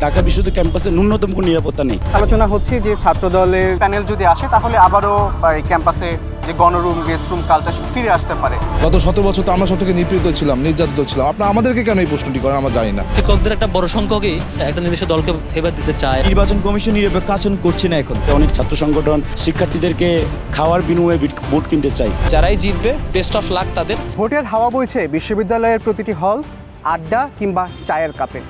ঢাকা বিশ্ববিদ্যালয় ক্যাম্পাসে ন্যূনতম কোনো নিরাপত্তা নেই। আলোচনা হচ্ছে যে ছাত্রদলের প্যানেল যদি আসে তাহলে আবারও এই ক্যাম্পাসে যে গণরুম গেস্ট রুম কালচার ফিরে আসতে পারে। গত 17 বছর তো আমরা সব থেকে নিপীড়িত ছিলাম, নির্যাতিত ছিলাম। আপনারা আমাদেরকে কেন এই প্রশ্নটি করেন আমরা জানি না। শিক্ষকদের একটা বড় সংখ্যকই একটা নির্দিষ্ট দলকে ফেভার দিতে চায়। নির্বাচন কমিশন নিরপেক্ষ আচরণ করছে না। এখন অনেক ছাত্র সংগঠন শিক্ষার্থীদেরকে খাওয়ার বিনিময়ে ভোট কিনতে চাই। যারাই জিতবে বেস্ট অফ লাক তাদের। ভোটের হাওয়া বইছে বিশ্ববিদ্যালয়ের প্রতিটি হল, আড্ডা কিংবা চায়ের কাপে।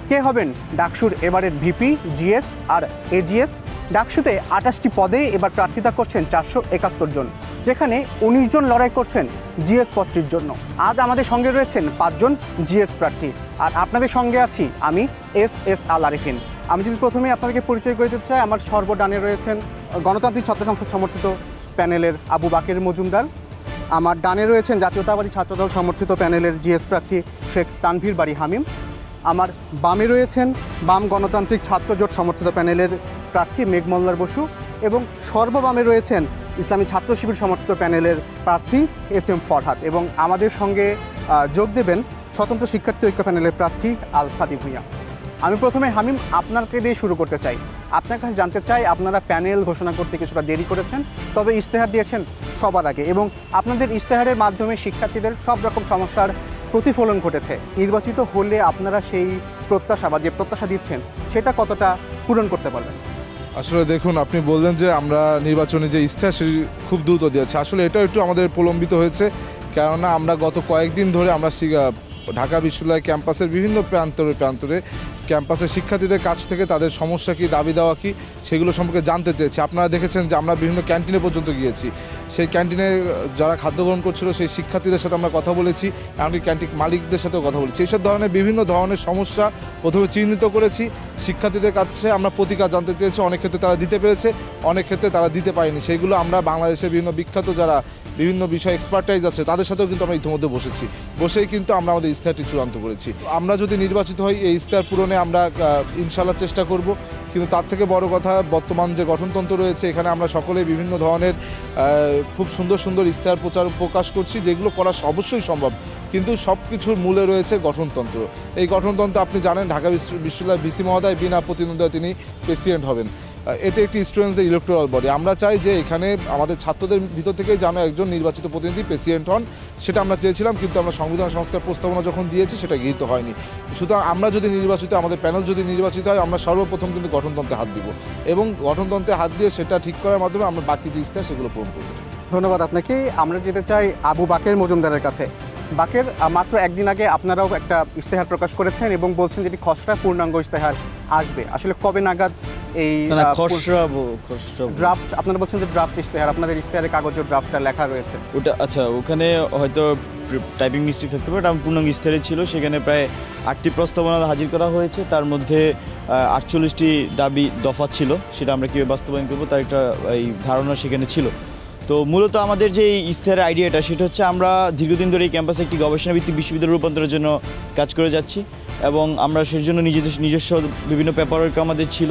কে হবেন ডাকসুর এবারের ভিপি, জিএস আর এজিএস? ডাকসুতে 28টি পদে এবার প্রার্থিতা করছেন 471 জন, যেখানে 19 জন লড়াই করছেন জিএস পদটির জন্য। আজ আমাদের সঙ্গে রয়েছেন 5 জন জিএস প্রার্থী, আর আপনাদের সঙ্গে আছি আমি এস আল আরিফিন। আমি যদি প্রথমে আপনাদেরকে পরিচয় করে দিতে চাই, আমার সর্বডানে রয়েছেন গণতান্ত্রিক ছাত্র সংসদ সমর্থিত প্যানেলের আবু বাকের মজুমদার। আমার ডানে রয়েছেন জাতীয়তাবাদী ছাত্রদল সমর্থিত প্যানেলের জিএস প্রার্থী শেখ তানভীর বাড়ি হামিম। আমার বামে রয়েছেন বাম গণতান্ত্রিক ছাত্র জোট সমর্থিত প্যানেলের প্রার্থী মেঘমল্লার বসু, এবং সর্ববামে রয়েছেন ইসলামী ছাত্র শিবির সমর্থিত প্যানেলের প্রার্থী SM ফরহাদ, এবং আমাদের সঙ্গে যোগ দেবেন স্বতন্ত্র শিক্ষার্থী ঐক্য প্যানেলের প্রার্থী আল সাদি ভূঁইয়া। আমি প্রথমে হামিম আপনাকে দিয়ে শুরু করতে চাই। আপনার কাছে জানতে চাই, আপনারা প্যানেল ঘোষণা করতে কিছুটা দেরি করেছেন, তবে ইশতেহার দিয়েছেন সবার আগে, এবং আপনাদের ইশতেহারের মাধ্যমে শিক্ষার্থীদের সব রকম সমস্যার প্রতিফলন ঘটেছে। নির্বাচিত হলে আপনারা সেই প্রত্যাশা বা যে প্রত্যাশা দিচ্ছেন সেটা কতটা পূরণ করতে পারবেন? আসলে দেখুন, আপনি বললেন যে আমরা নির্বাচনে যে ইশতেহার সেটি খুব দ্রুত দিয়েছে। আসলে এটাও একটু আমাদের প্রলম্বিত হয়েছে, কেননা আমরা গত কয়েকদিন ধরে আমরা ঢাকা বিশ্ববিদ্যালয় ক্যাম্পাসের বিভিন্ন প্রান্তরে ক্যাম্পাসের শিক্ষার্থীদের কাছ থেকে তাদের সমস্যা কী, দাবি দেওয়া কী, সেগুলো সম্পর্কে জানতে চেয়েছি। আপনারা দেখেছেন যে আমরা বিভিন্ন ক্যান্টিনে পর্যন্ত গিয়েছি। সেই ক্যান্টিনে যারা খাদ্য গ্রহণ করছিল সেই শিক্ষার্থীদের সাথে আমরা কথা বলেছি, এমনকি ক্যান্টিন মালিকদের সাথেও কথা বলেছি। এইসব ধরনের বিভিন্ন ধরনের সমস্যা প্রথমে চিহ্নিত করেছি। শিক্ষার্থীদের কাছে আমরা প্রতিকার জানতে চেয়েছি। অনেক ক্ষেত্রে তারা দিতে পেরেছে, অনেক ক্ষেত্রে তারা দিতে পারেনি। সেইগুলো আমরা বাংলাদেশের বিভিন্ন বিখ্যাত যারা বিভিন্ন বিষয় এক্সপার্টাইজ আছে তাদের সাথেও কিন্তু আমরা ইতিমধ্যে বসেই কিন্তু আমরা আমাদের ইশতেহারটি চূড়ান্ত করেছি। আমরা যদি নির্বাচিত হই এই ইশতেহার পূরণে আমরা ইনশাল্লাহ চেষ্টা করব। কিন্তু তার থেকে বড় কথা, বর্তমান যে গঠনতন্ত্র রয়েছে এখানে আমরা সকলেই বিভিন্ন ধরনের খুব সুন্দর ইশতেহার প্রকাশ করছি, যেগুলো করা অবশ্যই সম্ভব। কিন্তু সব কিছুর মূলে রয়েছে গঠনতন্ত্র। এই গঠনতন্ত্র আপনি জানেন, ঢাকা বিশ্ববিদ্যালয় ভিসি মহোদয় বিনা প্রতিদ্বন্দ্বিতায় তিনি প্রেসিডেন্ট হবেন। এটা একটি স্টুডেন্টসদের ইলেকটোরাল বডি। আমরা চাই যে এখানে আমাদের ছাত্রদের ভিতর থেকেই যেন একজন নির্বাচিত প্রতিনিধি প্রেসিডেন্ট হন, সেটা আমরা চেয়েছিলাম। কিন্তু আমরা সংবিধান সংস্কার প্রস্তাবনা যখন দিয়েছি সেটা গৃহীত হয়নি। সুতরাং আমরা যদি নির্বাচিত, আমাদের প্যানেল যদি নির্বাচিত হয়, আমরা সর্বপ্রথম কিন্তু গঠনতন্ত্রে হাত দিব, এবং গঠনতন্ত্রে হাত দিয়ে সেটা ঠিক করার মাধ্যমে আমরা বাকি যে ইশতেহার সেগুলো পূরণ করব। ধন্যবাদ আপনাকে। আমরা যেতে চাই আবু বাকের মজুমদারের কাছে। বাকের, মাত্র একদিন আগে আপনারাও একটা ইশতেহার প্রকাশ করেছেন এবং বলছেন যে খসড়া পূর্ণাঙ্গ ইশতেহার আসবে। আসলে কবে নাগাদ এই ড্রাফট? আপনারা বলছেন যে ড্রাফট ইশতেহার, আপনাদের ইশতেহারের কাগজের ড্রাফটটা লেখা রয়েছে ওটা? আচ্ছা, ওখানে হয়তো টাইপিং মিস্টেক থাকতে পারে। এটা পূর্ণাঙ্গ ইশতেহারে ছিল। সেখানে প্রায় 8টি প্রস্তাবনা হাজির করা হয়েছে। তার মধ্যে 48টি দাবি দফা ছিল। সেটা আমরা কীভাবে বাস্তবায়ন করবো তার একটা এই ধারণা সেখানে ছিল। তো মূলত আমাদের যে ইশতেহারের আইডিয়াটা, সেটা হচ্ছে আমরা দীর্ঘদিন ধরে এই ক্যাম্পাসে একটি গবেষণাভিত্তিক বিশ্ববিদ্যালয় রূপান্তরের জন্য কাজ করে যাচ্ছি, এবং আমরা সেই জন্য নিজস্ব বিভিন্ন পেপার ওয়ার্ক আমাদের ছিল।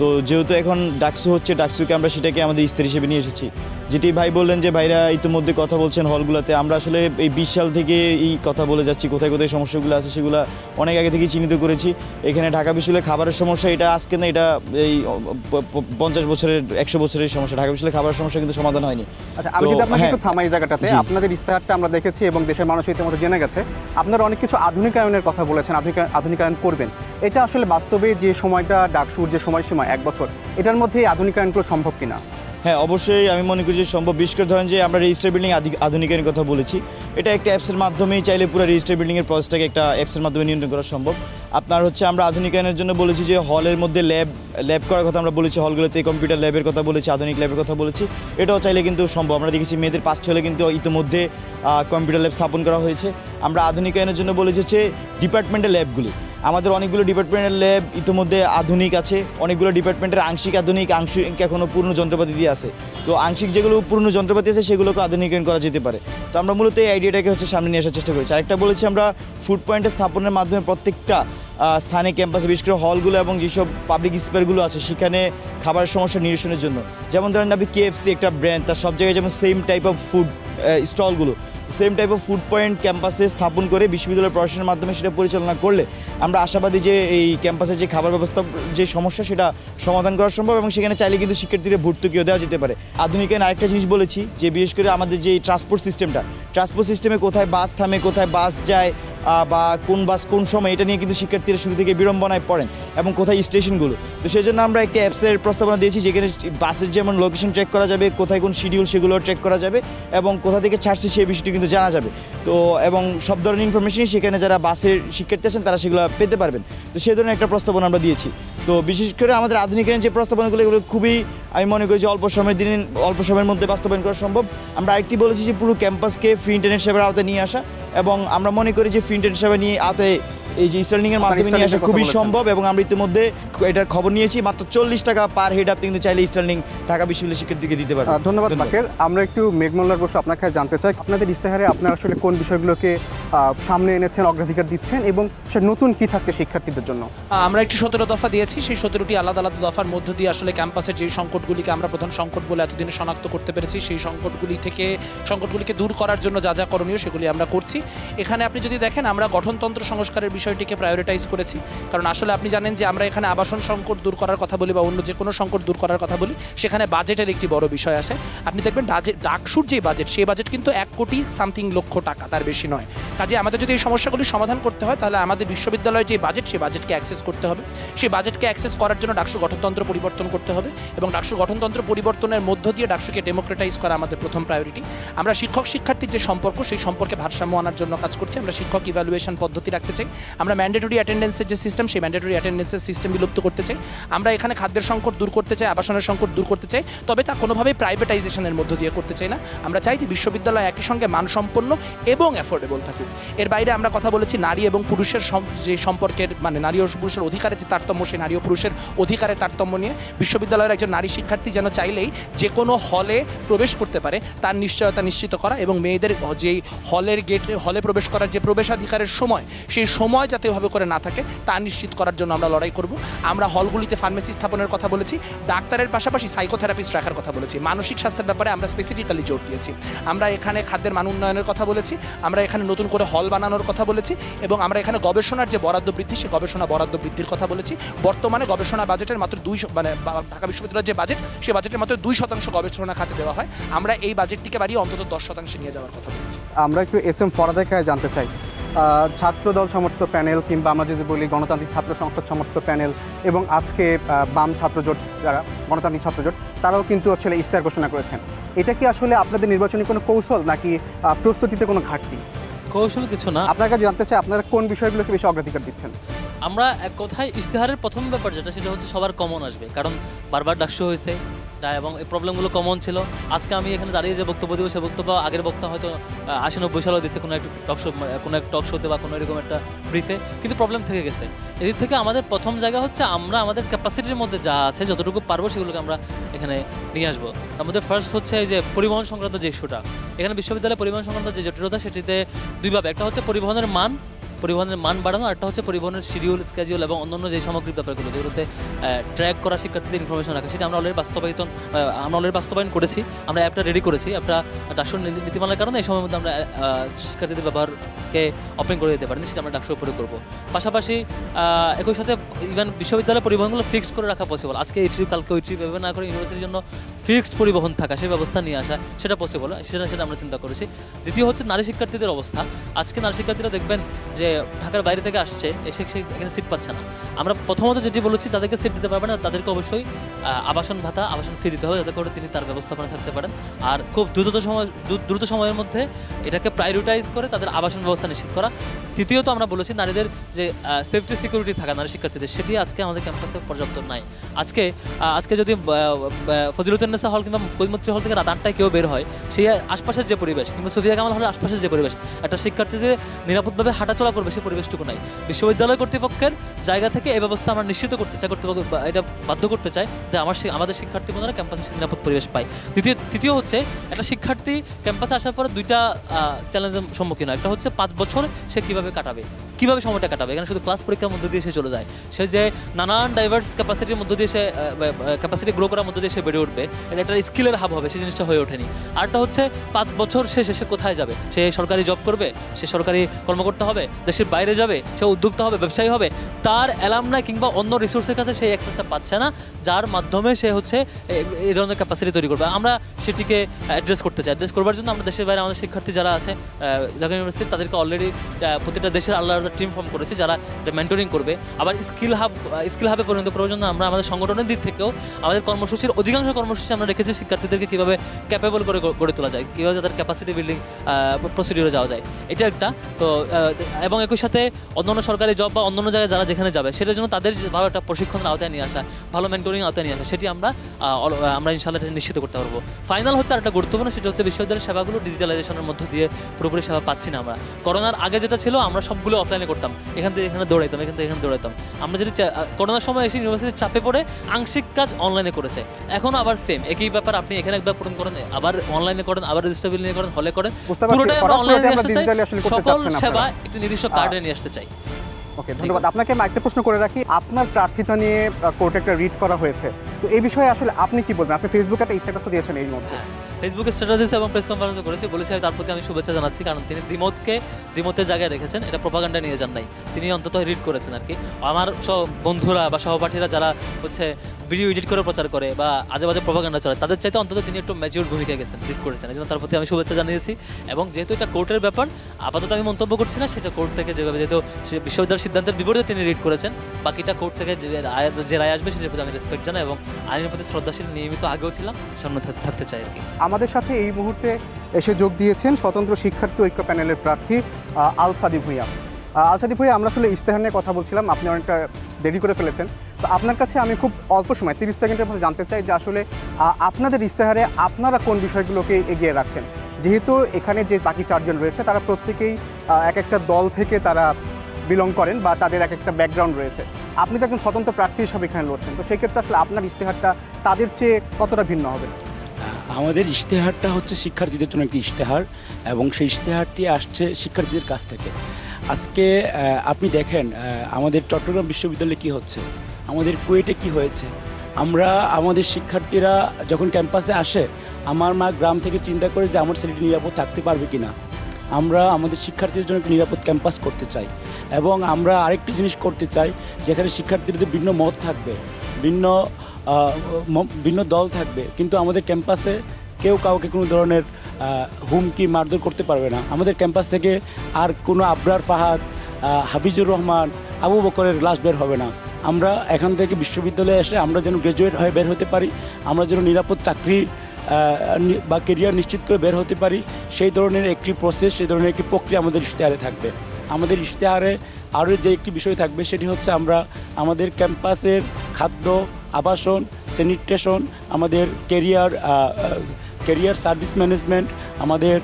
তো যেহেতু এখন ডাকসু হচ্ছে, ডাকসুকে আমরা সেটাকে আমাদের ইশতেহার হিসেবে নিয়ে এসেছি। যেটি ভাই বললেন যে ভাইরা ইতিমধ্যে কথা বলছেন হলগুলোতে, আমরা আসলে এই 20 সাল থেকে এই কথা বলে যাচ্ছি। কোথায় কোথায় সমস্যাগুলো আছে সেগুলো অনেক আগে থেকেই চিহ্নিত করেছি। এখানে ঢাকা বিশ্ববিদ্যালয়ে খাবারের সমস্যা, এটা আজকে না, এটা এই 50 বছরের 100 বছরের সমস্যা। ঢাকা বিশ্ববিদ্যালয়ে খাবারের সমস্যা কিন্তু সমাধান হয়নি। আচ্ছা, আমি যদি আপনাকে একটু থামাই জায়গাটাতে, আপনাদের ইশতেহারটা আমরা দেখেছি এবং দেশের মানুষ ইতিমধ্যে জেনে গেছে। আপনারা অনেক কিছু আধুনিকায়নের কথা বলেছেন, আধুনিকায়ন করবেন। এটা আসলে বাস্তবে যে সময়টা ডাকসুর যে সময়সীমা 1 বছর, এটার মধ্যে আধুনিকায়নগুলো সম্ভব কিনা? হ্যাঁ, অবশ্যই আমি মনে করি যে সম্ভব। বিশেষ করে ধরেন যে আমরা রেজিস্টার বিল্ডিং আধুনিকায়নের কথা বলেছি। এটা একটা অ্যাপসের মাধ্যমেই চাইলে পুরো রেজিস্টার বিল্ডিংয়ের প্রসেসটাকে একটা অ্যাপসের মাধ্যমে নিয়ন্ত্রণ করা সম্ভব। আপনার হচ্ছে আমরা আধুনিকায়নের জন্য বলেছি যে হলের মধ্যে ল্যাব করার কথা আমরা বলেছি, হলগুলোতে কম্পিউটার ল্যাবের কথা বলেছি, আধুনিক ল্যাবের কথা বলেছি। এটাও চাইলে কিন্তু সম্ভব। আমরা দেখেছি মেয়েদের 5 হলে কিন্তু ইতিমধ্যে কম্পিউটার ল্যাব স্থাপন করা হয়েছে। আমরা আধুনিকায়নের জন্য বলেছি হচ্ছে ডিপার্টমেন্টের ল্যাবগুলি। আমাদের অনেকগুলো ডিপার্টমেন্টের ল্যাব ইতিমধ্যে আধুনিক আছে, অনেকগুলো ডিপার্টমেন্টের আংশিক আধুনিক, আংশিক এখনও পুরনো যন্ত্রপাতি দিয়ে আছে। তো আংশিক যেগুলো পুরনো যন্ত্রপাতি আছে সেগুলোকে আধুনিকায়ন করা যেতে পারে। তো আমরা মূলত এই আইডিয়াটাকে হচ্ছে সামনে নিয়ে আসার চেষ্টা করেছি। আরেকটা বলেছি আমরা ফুড পয়েন্টের স্থাপনের মাধ্যমে প্রত্যেকটা স্থানে ক্যাম্পাসে, বিশেষ করে হলগুলো এবং যেসব পাবলিক স্পেসগুলো আছে সেখানে খাবারের সমস্যা নিরসনের জন্য, যেমন ধরেন আপনি KFC একটা ব্র্যান্ড, তার সব জায়গায় যেমন সেম টাইপ অফ ফুড স্টলগুলো same type of food point ক্যাম্পাসে স্থাপন করে বিশ্ববিদ্যালয়ের প্রশাসনের মাধ্যমে সেটা পরিচালনা করলে আমরা আশাবাদী যে এই ক্যাম্পাসে যে খাবার ব্যবস্থা যে সমস্যা সেটা সমাধান করা সম্ভব এবং সেখানে চাইলে কিন্তু শিক্ষার্থীদের ভর্তুকিও দেওয়া যেতে পারে। আধুনিকায়ন আরেকটা জিনিস বলেছি যে বিশেষ করে আমাদের যে ট্রান্সপোর্ট সিস্টেমে কোথায় বাস থামে, কোথায় বাস যায় বা কোন বাস কোন সময়, এটা নিয়ে কিন্তু শিক্ষার্থীরা শুরু থেকে বিড়ম্বনায় পড়েন এবং কোথায় স্টেশনগুলো। তো সেই জন্য আমরা একটা অ্যাপসের প্রস্তাবনা দিয়েছি যেখানে বাসের যেমন লোকেশন ট্র্যাক করা যাবে, কোথায় কোন শিডিউল সেগুলো ট্র্যাক করা যাবে এবং কোথা থেকে ছাড়ছে সেই বিষয়টি কিন্তু জানা যাবে। তো এবং সব ধরনের ইনফরমেশনই সেখানে যারা বাসের শিক্ষার্থী আছেন তারা সেগুলো পেতে পারবেন। তো সেই ধরনের একটা প্রস্তাবনা আমরা দিয়েছি। তো বিশেষ করে আমাদের আধুনিকায়ন যে প্রস্তাবনাগুলো এগুলো খুবই আমি মনে করি যে অল্প সময়ের মধ্যে বাস্তবায়ন করা সম্ভব। আমরা আরেকটি বলেছি যে পুরো ক্যাম্পাসকে ফ্রি ইন্টারনেট সেবার আওতায় নিয়ে আসা এবং আমরা মনে করি যে ফ্রি ইন্টারনেট সেবা নিয়ে আওতায় এই যে স্টার্লিংয়ের মাধ্যমে নিয়ে আসা খুবই সম্ভব এবং আমরা ইতিমধ্যে এটার খবর নিয়েছি। মাত্র 40 টাকা পার হেড আপনি কিন্তু চাইলে স্টার্লিং ঢাকা বিশ্ববিদ্যালয়ের শিক্ষার্থীকে দিতে পারবেন। ধন্যবাদ বাকের। আমরা একটু মেঘমোল্লার বসে আপনার কাছে জানতে চাই, আপনাদের ইস্তেহারে আপনারা আসলে কোন বিষয়গুলোকে সামনে এনেছেন, অগ্রাধিকার দিচ্ছেন এবং সে নতুন কি থাকছে শিক্ষার্থীদের জন্য? আমরা একটি 17 দফা দিয়েছি। সেই 17টি আলাদা আলাদা দফার মধ্য দিয়ে আসলে ক্যাম্পাসের যে সংকটগুলিকে আমরা প্রধান সংকট বলে এতদিনে শনাক্ত করতে পেরেছি, সেই সংকটগুলিকে দূর করার জন্য যা যা করণীয় সেগুলি আমরা করছি। এখানে আপনি যদি দেখেন আমরা গঠনতন্ত্র সংস্কারের বিষয়টিকে প্রায়োরিটাইজ করেছি, কারণ আসলে আপনি জানেন যে আমরা এখানে আবাসন সংকট দূর করার কথা বলি বা অন্য যে কোনো সংকট দূর করার কথা বলি, সেখানে বাজেটের একটি বড় বিষয় আসে। আপনি দেখবেন ডাকসুর যে বাজেট, সেই বাজেট কিন্তু 1 কোটি সামথিং লক্ষ টাকা, তার বেশি নয়। কাজে আমাদের যদি এই সমস্যাগুলি সমাধান করতে হয় তাহলে আমাদের বিশ্ববিদ্যালয়ের যে বাজেট, সেই বাজেটকে অ্যাক্সেস করতে হবে। সেই বাজেটকে অ্যাক্সেস করার জন্য ডাকসু গঠনতন্ত্র পরিবর্তন করতে হবে এবং ডাকসু গঠনতন্ত্র পরিবর্তনের মধ্য দিয়ে ডাকসুকে ডেমোক্রেটাইজ করা আমাদের প্রথম প্রায়োরিটি। আমরা শিক্ষক শিক্ষার্থীর যে সম্পর্ক, সেই সম্পর্কে ভারসাম্য আনার জন্য কাজ করছি। আমরা শিক্ষক ইভ্যালুয়েশন পদ্ধতি রাখতে চাই। আমরা ম্যান্ডেটরি অ্যাটেন্ডেন্সের যে সিস্টেম, সেই ম্যান্ডেটরি অ্যাটেন্ডেন্সের সিস্টেম বিলুপ্ত করতে চাই। আমরা এখানে খাদ্যের সংকট দূর করতে চাই, আবাসনের সংকট দূর করতে চাই, তবে তা কোনোভাবেই প্রাইভেটাইজেশনের মধ্য দিয়ে করতে চাই না। আমরা চাই যে বিশ্ববিদ্যালয় একই সঙ্গে মানসম্পন্ন এবং অ্যাফোর্ডেবল থাকুক। এর বাইরে আমরা কথা বলেছি নারী এবং পুরুষের যে সম্পর্কের, মানে নারী ও পুরুষের অধিকারের যে তারতম্য, সেই নারী ও পুরুষের অধিকারের তারতম্য নিয়ে বিশ্ববিদ্যালয়ের একজন নারী শিক্ষার্থী যেন চাইলেই যে কোনো হলে প্রবেশ করতে পারে তার নিশ্চয়তা নিশ্চিত করা এবং মেয়েদের যেই হলে প্রবেশ করার যে প্রবেশাধিকারের সময়, সেই সময় যাতে ওভাবে করে না থাকে তা নিশ্চিত করার জন্য আমরা লড়াই করব। আমরা হলগুলিতে ফার্মেসি স্থাপনের কথা বলেছি, ডাক্তারের পাশাপাশি সাইকোথেরাপিস্ট রাখার কথা বলেছি, মানসিক স্বাস্থ্যের ব্যাপারে আমরা স্পেসিফিক্যালি জোর দিয়েছি। আমরা এখানে খাদ্যের মান উন্নয়নের কথা বলেছি, আমরা এখানে নতুন করে হল বানানোর কথা বলেছি এবং আমরা এখানে গবেষণার যে বরাদ্দ বৃদ্ধি, সেই গবেষণা বরাদ্দ বৃদ্ধির কথা বলেছি। বর্তমানে গবেষণা বাজেটের মাত্র ঢাকা বিশ্ববিদ্যালয়ের যে বাজেট, সেই বাজেটের মাত্র 2% গবেষণা খাতে দেওয়া হয়। আমরা এই বাজেটটিকে বাড়িয়ে অন্তত 10% নিয়ে যাওয়ার কথা বলেছি। আমরা একটু SM ফরাদের কাছে জানতে চাই, ছাত্রদল সমর্থিত প্যানেল কিংবা আমরা যদি বলি গণতান্ত্রিক ছাত্র সংসদ সমর্থিত প্যানেল এবং আজকে বাম ছাত্রজোট, যারা গণতান্ত্রিক ছাত্রজোট, তারাও কিন্তু আসলে ইশতেহার ঘোষণা করেছেন। এটা কি আসলে আপনাদের নির্বাচনী কোনো কৌশল নাকি প্রস্তুতিতে কোনো ঘাটতি? কৌশল কিছু না। আপনার কাছে জানতে চাই আপনারা কোন বিষয়গুলোকে বেশি অগ্রাধিকার দিচ্ছেন? আমরা এক কথায় ইশতেহারের প্রথম ব্যাপার যেটা, সেটা হচ্ছে সবার কমন আসবে, কারণ বারবার ডাকসু হয়েছে এবং এই প্রবলেমগুলো কমন ছিল। আজকে আমি এখানে দাঁড়িয়ে যে বক্তব্য দেবো, সে বক্তব্য আগের বক্তা হয়তো 80-90 সালেও দিচ্ছে কোনো একটা টক শোতে বা কোনো এরকম একটা ব্রিফে, কিন্তু প্রবলেম থেকে গেছে। এদিক থেকে আমাদের প্রথম জায়গা হচ্ছে আমরা আমাদের ক্যাপাসিটির মধ্যে যা আছে যতটুকু পারবো সেগুলোকে আমরা এখানে নিয়ে আসবো। আমাদের ফার্স্ট হচ্ছে যে পরিবহন সংক্রান্ত যে ইস্যুটা, এখানে বিশ্ববিদ্যালয়ে পরিবহন সংক্রান্ত যে জটিলতা, সেটিতে দুইভাবে, একটা হচ্ছে পরিবহনের মান বাড়ানো, আর একটা হচ্ছে পরিবহনের শিডিউল, স্কেডিউল এবং অন্যান্য যে সামগ্রিক ব্যাপারগুলো যেগুলোতে ট্র্যাক করা শিক্ষার্থীদের ইনফরমেশন রাখা, সেটা আমরা অলরেডি বাস্তবায়ন করেছি। আমরা অ্যাপটা রেডি করেছি। অ্যাপটা ডাকসুর নীতিমালার কারণে এই সময়ের মধ্যে আমরা শিক্ষার্থীদের ব্যবহারকে ওপেন করে দিতে পারিনি, সেটা আমরা ডাকসুর উপরে করবো। পাশাপাশি একই সাথে ইভেন বিশ্ববিদ্যালয়ের পরিবহনগুলো ফিক্সড করে রাখা পসিবল। আজকে এই ট্রিপ, কালকে ওই ট্রিপ এভাবে না করে ইউনিভার্সিটির জন্য ফিক্সড পরিবহন থাকা, সেই ব্যবস্থা নিয়ে আসা, সেটা পসিবল, সেটা আমরা চিন্তা করেছি। দ্বিতীয় হচ্ছে নারী শিক্ষার্থীদের অবস্থা। আজকে নারী শিক্ষার্থীরা দেখবেন যে ঢাকার বাইরে থেকে আসছে, এসে এখানে সিট পাচ্ছে না। আমরা প্রথমত যেটি বলেছি, যাদেরকে সিট দিতে পারবে না তাদেরকে অবশ্যই আবাসন ভাতা, আবাসন ফি দিতে হবে, যাতে করে তিনি তার ব্যবস্থাপনা থাকতে পারেন। আর খুব দ্রুত সময়ের মধ্যে এটাকে প্রায়োরিটাইজ করে তাদের আবাসন ব্যবস্থা নিশ্চিত করা। তৃতীয়ত আমরা বলেছি নারীদের যে সেফটি সিকিউরিটি থাকা নারী শিক্ষার্থীদের, সেটি আজকে আমাদের ক্যাম্পাসে পর্যাপ্ত নাই। আজকে যদি ফজিলুদ্দিনেসা হল কিংবা কৈমত্রী হল থেকে রাত 8টায় কেউ বের হয়, সেই আশপাশের যে পরিবেশ কিংবা সুফিয়া কামাল হলের আশপাশের যে পরিবেশ, একটা শিক্ষার্থী যে নিরাপদভাবে হাঁটাচলা করবে, সেই পরিবেশটুকু নাই। বিশ্ববিদ্যালয় কর্তৃপক্ষের জায়গা থেকে এই ব্যবস্থা আমরা নিশ্চিত করতে চাই, এটা বাধ্য করতে চাই যে আমাদের শিক্ষার্থী বন্ধুরা ক্যাম্পাসে নিরাপদ পরিবেশ পায়। তৃতীয় হচ্ছে একটা শিক্ষার্থী ক্যাম্পাসে আসার পরে দুইটা চ্যালেঞ্জের সম্মুখীন হয়। একটা হচ্ছে 5 বছর সে কীভাবে কাটাবে, কীভাবে সময়টা কাটাবে? এখানে শুধু ক্লাস পরীক্ষার মধ্য দিয়ে সে চলে যায়। সে যে নানান ডাইভার্স ক্যাপাসিটির মধ্য দিয়ে সে ক্যাপাসিটি গ্রো করার মধ্য দিয়ে সে বেড়ে উঠবে, এটা একটা স্কিলের হাব হবে, সেই জিনিসটা হয়ে ওঠেনি। আরটা হচ্ছে 5 বছর সে কোথায় যাবে? সে সরকারি জব করবে, সে সরকারি কর্মকর্তা হবে, দেশের বাইরে যাবে, সে উদ্যোক্তা হবে, ব্যবসায়ী হবে। তার অ্যালামনাই কিংবা অন্য রিসোর্সের কাছে সেই অ্যাক্সেসটা পাচ্ছে না, যার মাধ্যমে সে হচ্ছে এই ধরনের ক্যাপাসিটি তৈরি করবে। আমরা সেটিকে অ্যাড্রেস করতে চাই। অ্যাড্রেস করবার জন্য আমরা দেশের বাইরে আমাদের শিক্ষার্থী যারা আছে ঢাকা ইউনিভার্সিটি, তাদেরকে অলরেডি প্রতিটা দেশের আলাদা আলাদা টিম ফর্ম করেছি যারা মেন্টরিং করবে। আবার স্কিল হাবে পরিণত করার জন্য আমরা আমাদের সংগঠনের দিক থেকেও আমাদের কর্মসূচির অধিকাংশ কর্মসূচি আমরা রেখেছি শিক্ষার্থীদেরকে কীভাবে ক্যাপেবল করে গড়ে তোলা যায়, কীভাবে তাদের ক্যাপাসিটি বিল্ডিং প্রসিডিউরে যাওয়া যায়, এটা একটা। তো এবং একই সাথে অন্যান্য সরকারি জব বা অন্যান্য জায়গায় যারা যেখানে যাবে সেটার জন্য তাদের ভালো একটা প্রশিক্ষণের আওতায় নিয়ে আসা, ভালো মেন্টরিং আওতায় নিয়ে আসা, সেটি আমরা ইনশাআল্লাহ নিশ্চিত করতে পারবো। ফাইনাল হচ্ছে আরেকটা গুরুত্বপূর্ণ, সেটা হচ্ছে বিশ্ববিদ্যালয়ের সেবাগুলো ডিজিটালাইজেশনের মধ্য দিয়ে পুরোপুরি সেবা পাচ্ছি না আমরা। করোনার আগে যেটা ছিল আমরা সবগুলো অফলাইনে করতাম, এখান থেকে এখানে দৌড়াইতাম, এখান থেকে এখানে দৌড়াইতাম। আমরা যদি করোনার সময় এসে ইউনিভার্সিটির চাপে পড়ে আংশিক কাজ অনলাইনে করেছে, এখনও আবার সেম একই ব্যাপার। আপনি এখানে একবার পূরণ করেন, আবার অনলাইনে করেন, আবার রেজিস্টার বিল নিয়ে করেন, হলে করেন, পুরোটাই আমরা অনলাইনে নিয়ে আসতে চাই। সকল সেবা একটি নির্দিষ্ট কার্ডে নিয়ে আসতে চাই। ওকে, ধন্যবাদ। আপনাকে আমি একটা প্রশ্ন করে রাখি, আপনার প্রার্থিতা নিয়ে কোর্টে একটা রিট করা হয়েছে, তো এই বিষয়ে আসলে আপনি কি বলবেন? আপনি ফেসবুকে একটা স্ট্যাটাসও দিয়েছেন এই মধ্যে। ফেসবুকে স্ট্যাটাস দিয়েছে এবং প্রেস কনফারেন্সও করেছি, বলেছি তার প্রতি আমি শুভেচ্ছা জানাচ্ছি, কারণ তিনি দ্বিমতের জায়গায় রেখেছেন, এটা প্রোপাগান্ডা নিয়ে যান নাই, তিনি অন্তত রিড করেছেন আর কি। আমার সব বন্ধুরা বা সহপাঠীরা যারা হচ্ছে ভিডিও এডিট করে প্রচার করে বা আজে বাজে প্রোপাগান্ডা চলে, তাদের চাইতে অন্তত তিনি একটু ম্যাচিউর ভূমিকা গেছেন, রিড করেছেন, এই জন্য তার প্রতি আমি শুভেচ্ছা জানিয়েছি। এবং যেহেতু এটা কোর্টের ব্যাপার, আপাতত আমি মন্তব্য করছি না, সেটা কোর্ট থেকে যেভাবে, যেহেতু বিশ্ববিদ্যালয়ের সিদ্ধান্তের বিপরীতে তিনি রিড করেছেন, বাকিটা কোর্ট থেকে যে রায় আসবে সেটার প্রতি আমি রেসপেক্ট জানাই এবং আইনের প্রতি শ্রদ্ধাশীল নিয়মিত আগেও ছিলাম, সামনে থাকতে চাই আর কি। আমাদের সাথে এই মুহূর্তে এসে যোগ দিয়েছেন স্বতন্ত্র শিক্ষার্থী ঐক্য প্যানেলের প্রার্থী আলসাদি ভূঁইয়া। আলসাদি ভূঁইয়া, আমরা আসলে ইস্তেহার নিয়ে কথা বলছিলাম, আপনি অনেকটা দেরি করে ফেলেছেন, তো আপনার কাছে আমি খুব অল্প সময় 30 সেকেন্ডের মধ্যে জানতে চাই যে আসলে আপনাদের ইস্তেহারে আপনারা কোন বিষয়গুলোকে এগিয়ে রাখছেন, যেহেতু এখানে যে বাকি 4 জন রয়েছে তারা প্রত্যেকেই এক একটা দল থেকে তারা বিলং করেন বা তাদের এক একটা ব্যাকগ্রাউন্ড রয়েছে। আপনি তো একজন স্বতন্ত্র প্রার্থী হিসাবে এখানে লড়ছেন, তো সেই ক্ষেত্রে আসলে আপনার ইস্তেহারটা তাদের চেয়ে কতটা ভিন্ন হবে? আমাদের ইশতেহারটা হচ্ছে শিক্ষার্থীদের জন্য একটি ইশতেহার, এবং সেই ইশতেহারটি আসছে শিক্ষার্থীদের কাছ থেকে। আজকে আপনি দেখেন আমাদের চট্টগ্রাম বিশ্ববিদ্যালয়ে কি হচ্ছে, আমাদের কুয়েটে কি হয়েছে। আমাদের শিক্ষার্থীরা যখন ক্যাম্পাসে আসে, আমার মা গ্রাম থেকে চিন্তা করে যে আমার ছেলেটি নিরাপদ থাকতে পারবে কি না। আমরা আমাদের শিক্ষার্থীদের জন্য একটি নিরাপদ ক্যাম্পাস করতে চাই, এবং আমরা আরেকটি জিনিস করতে চাই যেখানে শিক্ষার্থীদের ভিন্ন মত থাকবে, ভিন্ন দল থাকবে, কিন্তু আমাদের ক্যাম্পাসে কেউ কাউকে কোনো ধরনের হুমকি মারধর করতে পারবে না। আমাদের ক্যাম্পাস থেকে আর কোনো আবরার ফাহাদ, হাফিজুর রহমান, আবু বকরের লাশ বের হবে না। আমরা এখান থেকে বিশ্ববিদ্যালয়ে এসে আমরা যেন গ্র্যাজুয়েট হয়ে বের হতে পারি, আমরা যেন নিরাপদ চাকরি বা কেরিয়ার নিশ্চিত করে বের হতে পারি, সেই ধরনের একটি প্রসেস, সেই ধরনের একটি প্রক্রিয়া আমাদের ইশতেহারে থাকবে। আমাদের ইশতেহারে আরও যে একটি বিষয় থাকবে সেটি হচ্ছে আমরা আমাদের ক্যাম্পাসের খাদ্য, আবাসন, স্যানিটেশন, আমাদের কেরিয়ার সার্ভিস ম্যানেজমেন্ট, আমাদের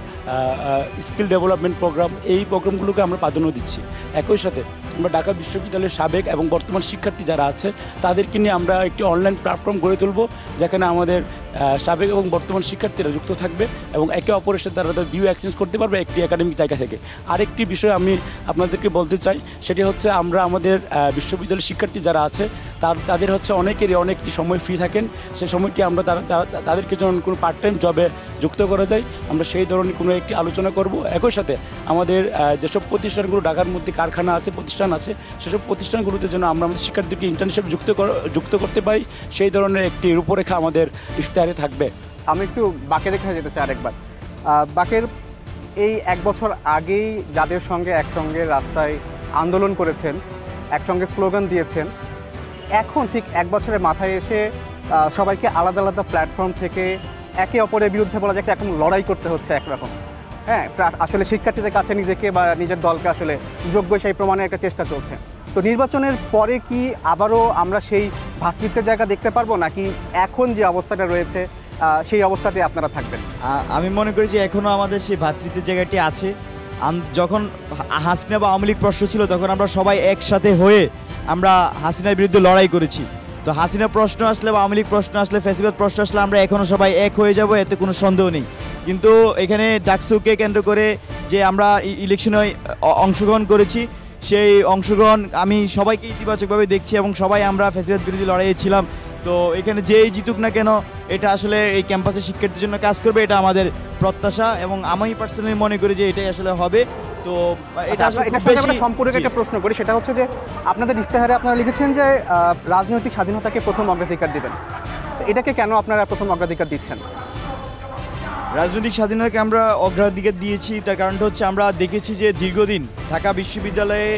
স্কিল ডেভেলপমেন্ট প্রোগ্রাম, এই প্রোগ্রামগুলোকে আমরা প্রাধান্য দিচ্ছি। একই সাথে আমরা ঢাকা বিশ্ববিদ্যালয়ের সাবেক এবং বর্তমান শিক্ষার্থী যারা আছে তাদেরকে নিয়ে আমরা একটি অনলাইন প্ল্যাটফর্ম গড়ে তুলব, যেখানে আমাদের সাবেক এবং বর্তমান শিক্ষার্থীরা যুক্ত থাকবে এবং একে অপরের সাথে তারা ভিউ এক্সচেঞ্জ করতে পারবে একটি একাডেমিক জায়গা থেকে। আরেকটি বিষয় আমি আপনাদেরকে বলতে চাই, সেটি হচ্ছে আমরা আমাদের বিশ্ববিদ্যালয়ের শিক্ষার্থী যারা আছে তাদের হচ্ছে অনেকেরই অনেকটি সময় ফ্রি থাকেন, সেই সময়টি আমরা তাদেরকে যখন কোনো পার্ট টাইম জবে যুক্ত করা যায়, আমরা সেই ধরনের কোনো একটি আলোচনা করব। একই সাথে আমাদের যেসব প্রতিষ্ঠানগুলো ঢাকার মধ্যে কারখানা আছে, প্রতিষ্ঠান আছে, সেসব প্রতিষ্ঠানগুলোতে যেন আমরা আমাদের শিক্ষার্থীদেরকে ইন্টার্নশিপ যুক্ত করতে পারি, সেই ধরনের একটি রূপরেখা আমাদের ইশতেহারে থাকবে। আমি একটু বাকের রেখা যেতে চাই আরেকবার। বাকের, এই 1 বছর আগেই যাদের সঙ্গে একসঙ্গে রাস্তায় আন্দোলন করেছেন, একসঙ্গে স্লোগান দিয়েছেন, এখন ঠিক 1 বছরের মাথায় এসে সবাইকে আলাদা আলাদা প্ল্যাটফর্ম থেকে একে অপরের বিরুদ্ধে বলা যায় এখন লড়াই করতে হচ্ছে একরকম। হ্যাঁ, আসলে শিক্ষার্থীদের কাছে নিজেকে বা নিজের দলকে আসলে যোগ্য সেই প্রমাণের একটা চেষ্টা চলছে। তো নির্বাচনের পরে কি আবারও আমরা সেই ভ্রাতৃত্বের জায়গা দেখতে পারবো, নাকি এখন যে অবস্থাটা রয়েছে সেই অবস্থাতে আপনারা থাকবেন? আমি মনে করি যে এখনও আমাদের সেই ভ্রাতৃত্বের জায়গাটি আছে। যখন হাসিনা বা আওয়ামী লীগ প্রশ্ন ছিল তখন আমরা সবাই একসাথে হয়ে আমরা হাসিনার বিরুদ্ধে লড়াই করেছি। তো হাসিনা প্রশ্ন আসলে বা আওয়ামী লীগ প্রশ্ন আসলে, ফ্যাসিবাদ প্রশ্ন আসলে আমরা এখনও সবাই এক হয়ে যাব, এতে কোনো সন্দেহ নেই। কিন্তু এখানে ডাকসুকে কেন্দ্র করে যে আমরা ইলেকশনে অংশগ্রহণ করেছি, সেই অংশগ্রহণ আমি সবাইকে ইতিবাচকভাবে দেখছি এবং সবাই আমরা ফ্যাসিবাদ বিরোধী লড়াইয়ে ছিলাম। তো এখানে যেই জিতুক না কেন এটা আসলে এই ক্যাম্পাসের শিক্ষার্থীর জন্য কাজ করবে, এটা আমাদের প্রত্যাশা এবং আমি পার্সোনালি মনে করি যে এটাই আসলে হবে। তো এটা আসলে খুব বেশি সম্পূর্ণ একটা প্রশ্ন করি, সেটা হচ্ছে যে আপনাদের ইস্তেহারে আপনারা লিখেছেন যে রাজনৈতিক স্বাধীনতাকে প্রথম অগ্রাধিকার দিবেন। এটাকে কেন আপনারা প্রথম অগ্রাধিকার দিচ্ছেন? রাজনৈতিক স্বাধীনতাকে আমরা অগ্রাধিকার দিয়েছি, তার কারণটা হচ্ছে আমরা দেখেছি যে দীর্ঘদিন ঢাকা বিশ্ববিদ্যালয়ে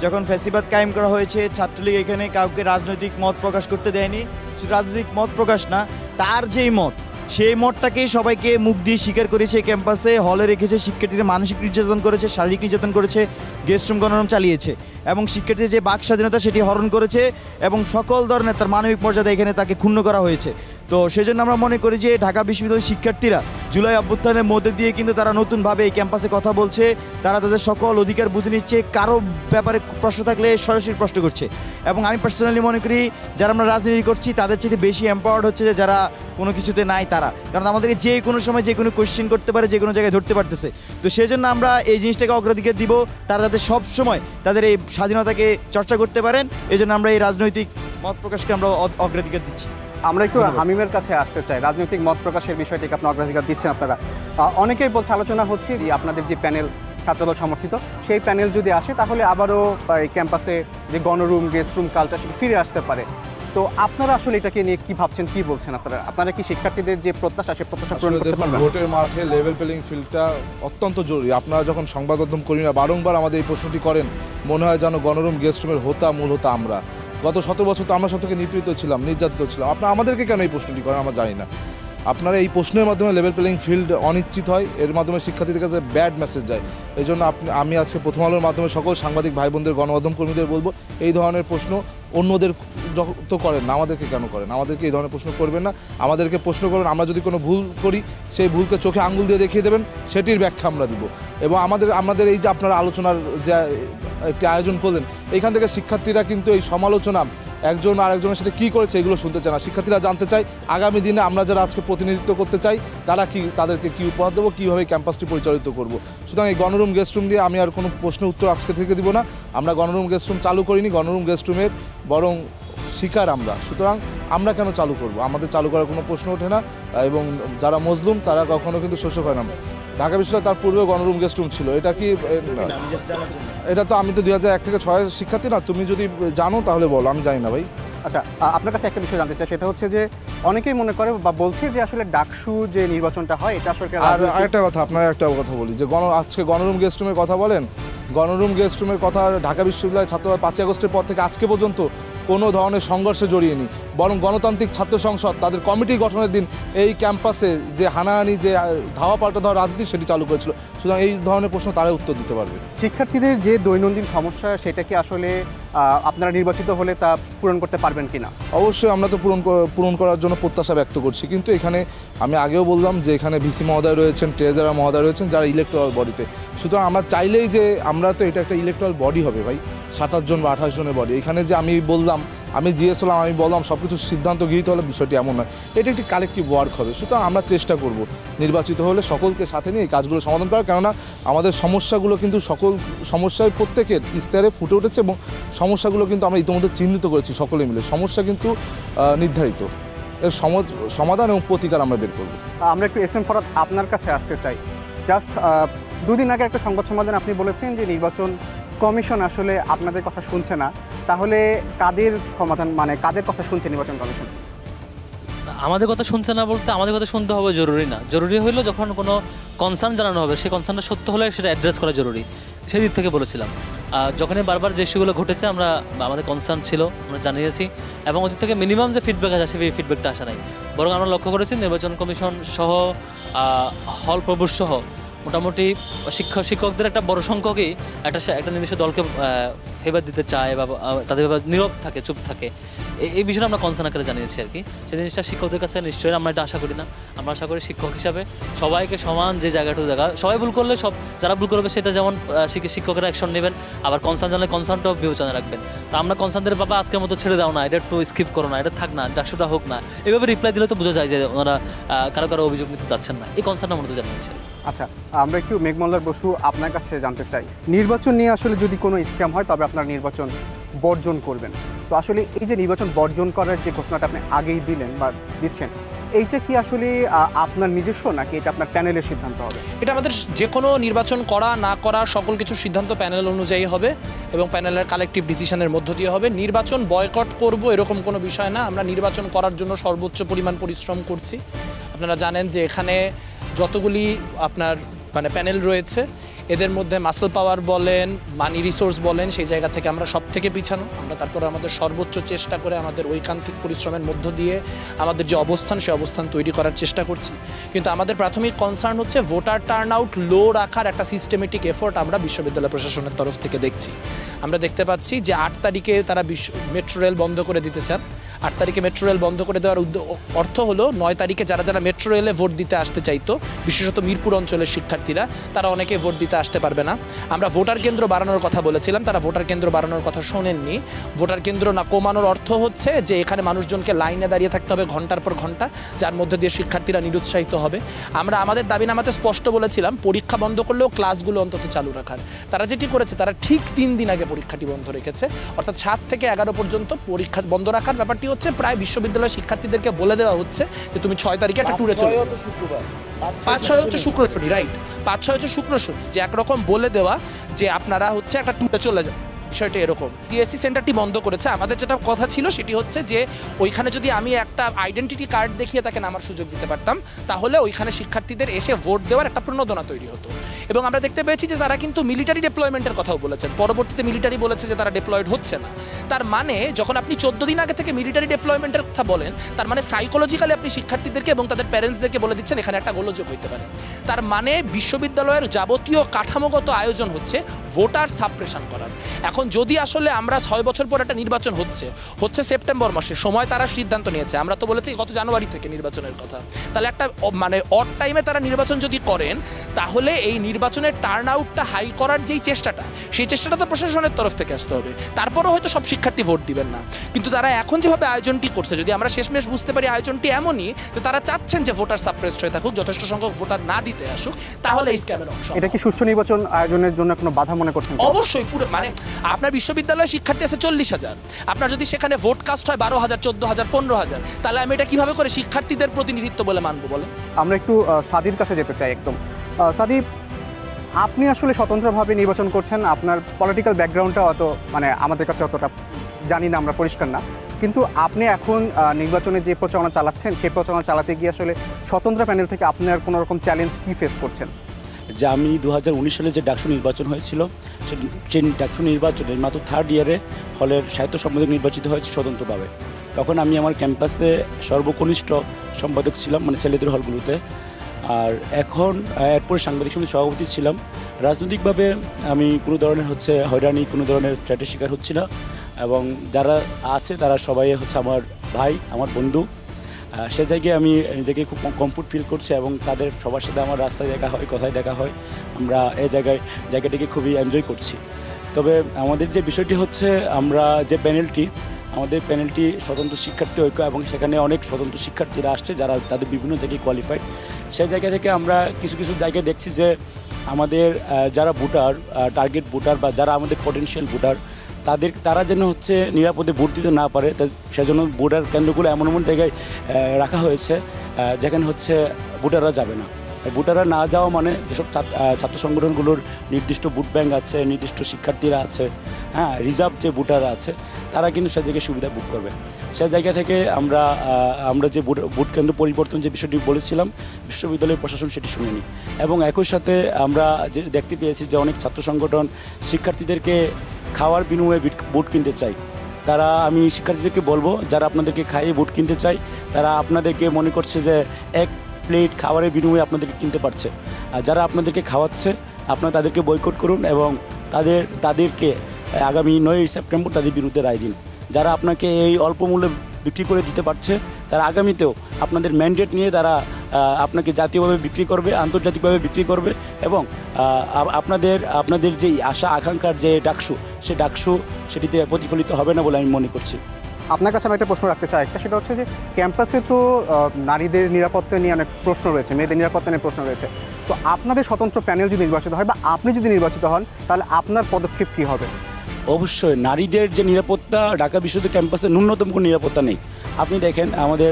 যখন ফ্যাসিবাদ কায়েম করা হয়েছে, ছাত্রলীগ এখানে কাউকে রাজনৈতিক মত প্রকাশ করতে দেয়নি। শুধু রাজনৈতিক মত প্রকাশ না, তার যেই মত সেই মতটাকেই সবাইকে মুখ দিয়ে স্বীকার করেছে, ক্যাম্পাসে হলে রেখেছে, শিক্ষার্থীদের মানসিক নির্যাতন করেছে, শারীরিক নির্যাতন করেছে, গেস্টরুম গণরুম চালিয়েছে এবং শিক্ষার্থীদের যে বাক স্বাধীনতা সেটি হরণ করেছে এবং সকল ধরনের তার মানবিক মর্যাদা এখানে তাকে ক্ষুণ্ণ করা হয়েছে। তো সেজন্য আমরা মনে করি যে ঢাকা বিশ্ববিদ্যালয়ের শিক্ষার্থীরা জুলাই অভ্যুত্থানের মধ্যে দিয়ে কিন্তু তারা নতুনভাবে এই ক্যাম্পাসে কথা বলছে, তারা তাদের সকল অধিকার বুঝে নিচ্ছে, কারো ব্যাপারে প্রশ্ন থাকলে সরাসরি প্রশ্ন করছে। এবং আমি পার্সোনালি মনে করি যারা আমরা রাজনীতি করছি তাদের চেয়ে বেশি এম্পাওয়ার্ড হচ্ছে যে যারা কোনো কিছুতে নাই তারা, কারণ আমাদেরকে যে কোনো সময় যে কোনো কোয়েশ্চেন করতে পারে, যে কোনো জায়গায় ধরতে পারতেছে। তো সেই জন্য আমরা এই জিনিসটাকে অগ্রাধিকার দিব, তারা যাতে সব সময় তাদের এই স্বাধীনতাকে চর্চা করতে পারেন, এই জন্য আমরা এই রাজনৈতিক মত প্রকাশকে আমরা অগ্রাধিকার দিচ্ছি। আমরা একটু হামিমের কাছে আসতে চাই। রাজনৈতিক মত প্রকাশের বিষয়টিকে আপনি অগ্রাধিকার দিচ্ছেন আপনারা। অনেকেই বলছে, আলোচনা হচ্ছে যে আপনাদের যে প্যানেল ছাত্রদল সমর্থিত, সেই প্যানেল যদি আসে তাহলে আবারও এই ক্যাম্পাসে যে গণরুম গেস্ট রুম কালচার সেটা ফিরে আসতে পারে। তো আপনারা আসলে এটাকে নিয়ে কি ভাবছেন, কি বলছেন আপনারা কি শিক্ষার্থীদের যে প্রত্যাশা সে প্রত্যাশা পূরণ করতে দেখুন, পারবেন? ভোটের মাঠে লেভেল প্লেইং ফিল্ডটা অত্যন্ত জরুরি। আপনারা যখন সংবাদ মাধ্যম করি না বারংবার আমাদের এই প্রশ্নটি করেন, মনে হয় যেন গণরুম গেস্ট রুমের মূল হোতা আমরা। গত 17 বছর তো আমরা সব থেকে নিপীড়িত ছিলাম, নির্যাতিত ছিলাম। আপনারা আমাদেরকে কেন এই প্রশ্নটি করেন আমরা জানি না। আপনারা এই প্রশ্নের মাধ্যমে লেভেল প্লেইং ফিল্ড অনিশ্চিত হয়, এর মাধ্যমে শিক্ষার্থীদের কাছে ব্যাড মেসেজ যায়। এই জন্য আমি আজকে প্রথম আলোর মাধ্যমে সকল সাংবাদিক ভাই বোনদের, গণমাধ্যম কর্মীদের বলবো, এই ধরনের প্রশ্ন অন্যদের তো করেন না, আমাদেরকে কেন করেন? আমাদেরকে এই ধরনের প্রশ্ন করবেন না। আমাদেরকে প্রশ্ন করবেন, আমরা যদি কোনো ভুল করি সেই ভুলকে চোখে আঙুল দিয়ে দেখিয়ে দেবেন, সেটির ব্যাখ্যা আমরা দিব। এবং আমাদের এই যে আপনারা আলোচনার যে একটি আয়োজন করলেন, এইখান থেকে শিক্ষার্থীরা কিন্তু এই সমালোচনা একজন আরেকজনের সাথে কী করেছে এগুলো শুনতে চায় না। শিক্ষার্থীরা জানতে চায় আগামী দিনে আমরা যারা আজকে প্রতিনিধিত্ব করতে চাই তারা তাদেরকে কী উপহার দেবো, কীভাবে ক্যাম্পাসটি পরিচালিত করব। সুতরাং এই গণরুম গেস্ট রুম দিয়ে আমি আর কোনো প্রশ্নের উত্তর আজকে থেকে দিব না। আমরা গণরুম গেস্ট রুম চালু করিনি, গণরুম গেস্ট রুমের বরং শিকার আমরা। সুতরাং আমরা কেন চালু করব? আমাদের চালু করার কোনো প্রশ্ন ওঠে না। এবং যারা মজলুম তারা কখনো কিন্তু শোষক হয় না। ঢাকা বিশ্ববিদ্যালয় তার পূর্বে গণরুম গেস্ট রুম ছিল। এটা কি এটা তো আমি তো 2001 থেকে 6 শিক্ষার্থী না, তুমি যদি জানো তাহলে বলো, আমি জানি না ভাই। আচ্ছা, আপনার কাছে একটা বিষয় জানতে চাই, সেটা হচ্ছে যে অনেকেই মনে করে বা বলছে যে আসলে ডাকসু যে নির্বাচনটা হয় এটা আসলে আর আরেকটা কথা, আপনার একটা কথা বলি যে আজকে গণরুম গেস্ট রুমের কথা বলেন, গণরুম গেস্ট রুমের কথা ঢাকা বিশ্ববিদ্যালয়ের ছাত্ররা 5 আগস্টের পর থেকে আজকে পর্যন্ত কোনো ধরনের সংঘর্ষে জড়িয়েনি, বরং গণতান্ত্রিক ছাত্র সংসদ তাদের কমিটি গঠনের দিন এই ক্যাম্পাসে যে হানাহানি, যে ধাওয়া পাল্টা দেওয়া রাজনীতি সেটি চালু করেছিল। সুতরাং এই ধরনের প্রশ্ন তারাই উত্তর দিতে পারবে। শিক্ষার্থীদের যে দৈনন্দিন সমস্যা সেটা কি আসলে আপনারা নির্বাচিত হলে তা পূরণ করতে পারবেন কিনা? অবশ্যই আমরা তো পূরণ করার জন্য প্রত্যাশা ব্যক্ত করছি, কিন্তু এখানে আমি আগেও বললাম যে এখানে ভিসি মহোদয় রয়েছেন, ট্রেজারার মহোদয় রয়েছেন যারা ইলেকট্রাল বডিতে। সুতরাং আমরা চাইলেই যে আমরা তো এটা একটা ইলেকট্রাল বডি হবে ভাই, 27 জন বা 28 জনের বডি। এখানে যে আমি বললাম, আমি জিএস হলাম, আমি বললাম সব কিছু সিদ্ধান্ত গৃহীত হলে বিষয়টি এমন নয়, এটা একটি কালেকটিভ ওয়ার্ক হবে। সুতরাং আমরা চেষ্টা করব নির্বাচিত হলে সকলকে সাথে নিয়ে এই কাজগুলো সমাধান করার, কেননা আমাদের সমস্যাগুলো কিন্তু সকল সমস্যায় প্রত্যেকের ইস্তেহারে ফুটে উঠেছে এবং সমস্যাগুলো কিন্তু আমরা ইতিমধ্যে চিহ্নিত করেছি সকলে মিলে। সমস্যা কিন্তু নির্ধারিত, এর সমাধান এবং প্রতিকার আমরা বের করব। আমরা একটু এস এম ফরহাদ আপনার কাছে আসতে চাই। জাস্ট 2 দিন আগে একটা সংবাদ সম্মেলনে আপনি বলেছেন যে নির্বাচন কমিশন আসলে আপনাদের কথা শুনছে না। তাহলে কাদের সমাধান, মানে কাদের কথা শুনছে নির্বাচন কমিশন? আমাদের কথা শুনছে না বলতে আমাদের কথা শুনতে হবে জরুরি না, জরুরি হলো যখন কোনো কনসার্ন জানানো হবে সেই কনসার্নটা সত্য হলে সেটা অ্যাড্রেস করা জরুরি, সেই দিক থেকে বলেছিলাম। যখনই বারবার যে ইস্যুগুলো ঘটেছে আমাদের কনসার্ন ছিল, আমরা জানিয়েছি এবং ওদের থেকে মিনিমাম যে ফিডব্যাক আসে সেই ফিডব্যাকটা আসা নাই, বরং আমরা লক্ষ্য করেছি নির্বাচন কমিশন সহ হল প্রভুর সহ মোটামুটি শিক্ষকদের একটা বড় সংখ্যকই একটা নির্দিষ্ট দলকে ফেভার দিতে চায় বা তাদের ব্যাপারে নীরব থাকে, চুপ থাকে, এই বিষয়টা আমরা কনসার্ন আকারে জানিয়েছি আর কি। সেই জিনিসটা শিক্ষকদের কাছে নিশ্চয়ই আমরা এটা আশা করি না। আমরা আশা করি শিক্ষক হিসাবে সবাইকে সমান যে জায়গাটুকু দেখা, সবাই ভুল করলে যারা ভুল করবে সেটা যেমন শিক্ষকেরা অ্যাকশন নেবেন, আবার কনসার্ন জানলে কনসার্নটাও বিবেচনা রাখবেন। তো আমরা কনসার্নদের বাবা আজকের মতো ছেড়ে দাও না, এটা একটু স্কিপ করো না, এটা থাক না, ডাকসুটা হোক না, এভাবে রিপ্লাই দিলে তো বোঝা যায় যে ওনারা কারো অভিযোগ নিতে চাচ্ছেন না। এই কনসার্নটা মূলত জানিয়েছে। আচ্ছা, আমরা একটু মেঘমল্লার বসু আপনার কাছে জানতে চাই, নির্বাচন নিয়ে আসলে যদি কোনো স্ক্যাম হয় তবে আপনার নির্বাচন বর্জন করবেন। তো আসলে এই যে নির্বাচন বর্জন করার যে ঘোষণাটা আপনি আগেই দিলেন বা দিচ্ছেন, এইটা কি আসলে আপনার নিজস্ব নাকি এটা আপনার প্যানেলের সিদ্ধান্ত হবে? এটা আমাদের যে কোনো নির্বাচন করা না করা সকল কিছু সিদ্ধান্ত প্যানেল অনুযায়ী হবে এবং প্যানেলের কালেকটিভ ডিসিশনের মধ্য দিয়ে হবে। নির্বাচন বয়কট করব এরকম কোনো বিষয় না। আমরা নির্বাচন করার জন্য সর্বোচ্চ পরিমাণ পরিশ্রম করছি। আপনারা জানেন যে এখানে যতগুলি আপনার প্যানেল রয়েছে, এদের মধ্যে মাসল পাওয়ার বলেন, মানি রিসোর্স বলেন, সেই জায়গা থেকে আমরা সব থেকে পিছানো। আমরা তারপরে আমাদের সর্বোচ্চ চেষ্টা করে আমাদের ঐকান্তিক পরিশ্রমের মধ্য দিয়ে আমাদের যে অবস্থান, সেই অবস্থান তৈরি করার চেষ্টা করছি। কিন্তু আমাদের প্রাথমিক কনসার্ন হচ্ছে ভোটার টার্ন আউট লো রাখার একটা সিস্টেমেটিক এফোর্ট আমরা বিশ্ববিদ্যালয় প্রশাসনের তরফ থেকে দেখছি। আমরা দেখতে পাচ্ছি যে 8 তারিখে তারা মেট্রো রেল বন্ধ করে দিতে চান। 8 তারিখে মেট্রো রেল বন্ধ করে দেওয়ার অর্থ হলো 9 তারিখে যারা মেট্রো রেলে ভোট দিতে আসতে চাইতো, বিশেষত মিরপুর অঞ্চলের শিক্ষার্থীরা, তারা অনেকে ভোট দিতে আসতে পারবে না। আমরা ভোটার কেন্দ্র বাড়ানোর কথা বলেছিলাম, তারা ভোটার কেন্দ্র বাড়ানোর কথা শোনেননি। ভোটার কেন্দ্র না কমানোর অর্থ হচ্ছে যে এখানে মানুষজনকে লাইনে দাঁড়িয়ে থাকতে হবে ঘন্টার পর ঘন্টা, যার মধ্যে দিয়ে শিক্ষার্থীরা নিরুৎসাহিত হবে। আমরা আমাদের দাবিনামাতে স্পষ্ট বলেছিলাম পরীক্ষা বন্ধ করলেও ক্লাসগুলো অন্তত চালু রাখার। তারা যেটি করেছে, তারা ঠিক 3 দিন আগে পরীক্ষাটি বন্ধ রেখেছে, অর্থাৎ 7 থেকে 11 পর্যন্ত পরীক্ষা বন্ধ রাখার ব্যাপারটি হচ্ছে প্রায় বিশ্ববিদ্যালয়ের শিক্ষার্থীদেরকে বলে দেওয়া হচ্ছে যে তুমি 6 তারিখে একটা ট্যুরে চলে যাও। 5-6 হচ্ছে শুক্র শনি, রাইট, 5-6 হচ্ছে শুক্র শনি, যে একরকম বলে দেওয়া যে আপনারা হচ্ছে একটা ট্যুরে চলে যান। বিষয়টা এরকম। টিএসসি সেন্টারটি বন্ধ করেছে। আমাদের যেটা কথা ছিল সেটি হচ্ছে যে ওইখানে যদি আমি একটা আইডেন্টিটি কার্ড দেখিয়ে তাকে নামার সুযোগ দিতে পারতাম, তাহলে ওইখানে শিক্ষার্থীদের এসে ভোট দেওয়ার একটা প্রণোদনা তৈরি হতো। এবং আমরা দেখতে পেয়েছি যে তারা কিন্তু মিলিটারি ডিপ্লয়মেন্টের কথাও বলেছেন। পরবর্তীতে মিলিটারি বলেছে যে তারা ডিপ্লয়েড হচ্ছে না। তার মানে যখন আপনি 14 দিন আগে থেকে মিলিটারি ডিপ্লয়মেন্টের কথা বলেন, তার মানে সাইকোলজিক্যালি আপনি শিক্ষার্থীদেরকে এবং তাদের প্যারেন্টসদেরকে বলে দিচ্ছেন এখানে একটা গোলযোগ হইতে পারে। তার মানে বিশ্ববিদ্যালয়ের যাবতীয় কাঠামোগত আয়োজন হচ্ছে ভোটার সাপ্রেশন করার। এখন যদি আসলে আমরা 6 বছর পর একটা নির্বাচন হচ্ছে সেপ্টেম্বর মাসে, সময় তারা সিদ্ধান্ত নিয়েছে, আমরা তো বলেছি গত জানুয়ারি থেকে নির্বাচনের কথা, তাহলে একটা অড টাইমে তারা নির্বাচন যদি করেন, তাহলে এই নির্বাচনের টার্ন আউটটা হাই করার যেই চেষ্টাটা, সেই চেষ্টাটা তো প্রশাসনের তরফ থেকে আসতে হবে। তারপরেও হয়তো সব শিক্ষার্থী ভোট দিবেন না, কিন্তু তারা এখন যেভাবে আয়োজনটি করছে, যদি আমরা শেষমেশ বুঝতে পারি আয়োজনটি এমনই যে তারা চাচ্ছেন যে ভোটার সাপ্রেসড হয়ে থাকুক, যথেষ্ট সংখ্যক ভোটার না দিতে আসুক, তাহলে এই স্ক্যামের অংশ। এটা কি সুষ্ঠু নির্বাচন আয়োজনের জন্য কোনো বাধা মনে করছেন? অবশ্যই। পুরো আপনার বিশ্ববিদ্যালয়ে শিক্ষার্থী আছে 40,000, আপনার যদি সেখানে ভোট কাস্ট হয় 12,000, 14,000, 15,000, তাহলে আমি এটা কিভাবে করে শিক্ষার্থীদের প্রতিনিধিত্ব বলে মানবো বলেন? আমরা একটু সাদির কাছে যেতে চাই একদম। সাদি, আপনি আসলে স্বতন্ত্রভাবে নির্বাচন করছেন, আপনার পলিটিক্যাল ব্যাকগ্রাউন্ডটা অত আমাদের কাছে অতটা জানি না, আমরা পরিষ্কার না, কিন্তু আপনি এখন নির্বাচনে যে প্রচারণা চালাচ্ছেন, সেই প্রচারণা চালাতে গিয়ে আসলে স্বতন্ত্র প্যানেল থেকে আপনার কোনো রকম চ্যালেঞ্জ কি ফেস করছেন? যে আমি 2019 সালে যে ডাকসু নির্বাচন হয়েছিল, সেই ডাকসু নির্বাচনে মাত্র 3rd ইয়ারে হলের সাহিত্য সম্পাদক নির্বাচিত হয়েছে স্বতন্ত্রভাবে। তখন আমি আমার ক্যাম্পাসে সর্বকনিষ্ঠ সম্পাদক ছিলাম, ছেলেদের হলগুলোতে। আর এখন এরপরে সাংবাদিক সমিতির সভাপতি ছিলাম। রাজনৈতিকভাবে আমি কোনো ধরনের হয়রানি, কোনো ধরনের থ্রেটের শিকার হচ্ছি না, এবং যারা আছে তারা সবাই আমার ভাই, আমার বন্ধু। সে জায়গায় আমি নিজেকে খুব কমফোর্ট ফিল করছি, এবং তাদের সবার সাথে আমার রাস্তায় দেখা হয়, কথায় দেখা হয়। আমরা এই জায়গাটিকে খুবই এনজয় করছি। তবে আমাদের যে বিষয়টি হচ্ছে, আমরা যে আমাদের প্যানেলটি স্বতন্ত্র শিক্ষার্থী ঐক্য, এবং সেখানে অনেক স্বতন্ত্র শিক্ষার্থীরা আসছে যারা তাদের বিভিন্ন জায়গায় কোয়ালিফাইড। সেই জায়গা থেকে আমরা কিছু জায়গায় দেখছি যে আমাদের যারা ভোটার, টার্গেট ভোটার বা যারা আমাদের পটেনশিয়াল ভোটার, তারা যেন নিরাপদে ভোট দিতে না পারে, সেজন্য ভোটার কেন্দ্রগুলো এমন জায়গায় রাখা হয়েছে যেখানে ভোটাররা যাবে না। ভোটাররা না যাওয়া মানে যেসব ছাত্র সংগঠনগুলোর নির্দিষ্ট ভোট ব্যাংক আছে, নির্দিষ্ট শিক্ষার্থীরা আছে, রিজার্ভ যে ভোটাররা আছে, তারা কিন্তু সে জায়গায় সুবিধা ভোগ করবে। সে জায়গা থেকে আমরা যে ভোট কেন্দ্র পরিবর্তন যে বিষয়টি বলেছিলাম, বিশ্ববিদ্যালয়ের প্রশাসন সেটি শুনেনি। এবং একই সাথে আমরা যে দেখতে পেয়েছি যে অনেক ছাত্র সংগঠন শিক্ষার্থীদেরকে খাওয়ার বিনিময়ে ভোট কিনতে চাই। আমি শিক্ষার্থীদেরকে বলবো, যারা আপনাদেরকে খাইয়ে ভোট কিনতে চাই, তারা আপনাদেরকে মনে করছে যে এক প্লেট খাবারের বিনিময়ে আপনাদেরকে কিনতে পারছে। আর যারা আপনাদেরকে খাওয়াচ্ছে, আপনারা তাদেরকে বয়কট করুন এবং তাদেরকে আগামী 9ই সেপ্টেম্বর তাদের বিরুদ্ধে রায় দিন। যারা আপনাকে এই অল্প মূল্যে বিক্রি করে দিতে পারছে, তারা আগামীতেও আপনাদের ম্যান্ডেট নিয়ে তারা আপনাকে জাতীয়ভাবে বিক্রি করবে, আন্তর্জাতিকভাবে বিক্রি করবে এবং আপনাদের যে আশা আকাঙ্ক্ষার যে ডাকসু, সে ডাকসু সেটিতে প্রতিফলিত হবে না বলে আমি মনে করছি। আপনার কাছে আমি একটা প্রশ্ন রাখতে চাই, সেটা হচ্ছে যে ক্যাম্পাসে তো নারীদের নিরাপত্তা নিয়ে অনেক প্রশ্ন রয়েছে, মেয়েদের নিরাপত্তা নিয়ে প্রশ্ন রয়েছে। তো আপনাদের স্বতন্ত্র প্যানেল যদি নির্বাচিত হয় বা আপনি যদি নির্বাচিত হন, তাহলে আপনার পদক্ষেপ কী হবে? অবশ্যই নারীদের যে নিরাপত্তা, ঢাকা বিশ্ববিদ্যালয় ক্যাম্পাসে ন্যূনতম কোনো নিরাপত্তা নেই। আপনি দেখেন আমাদের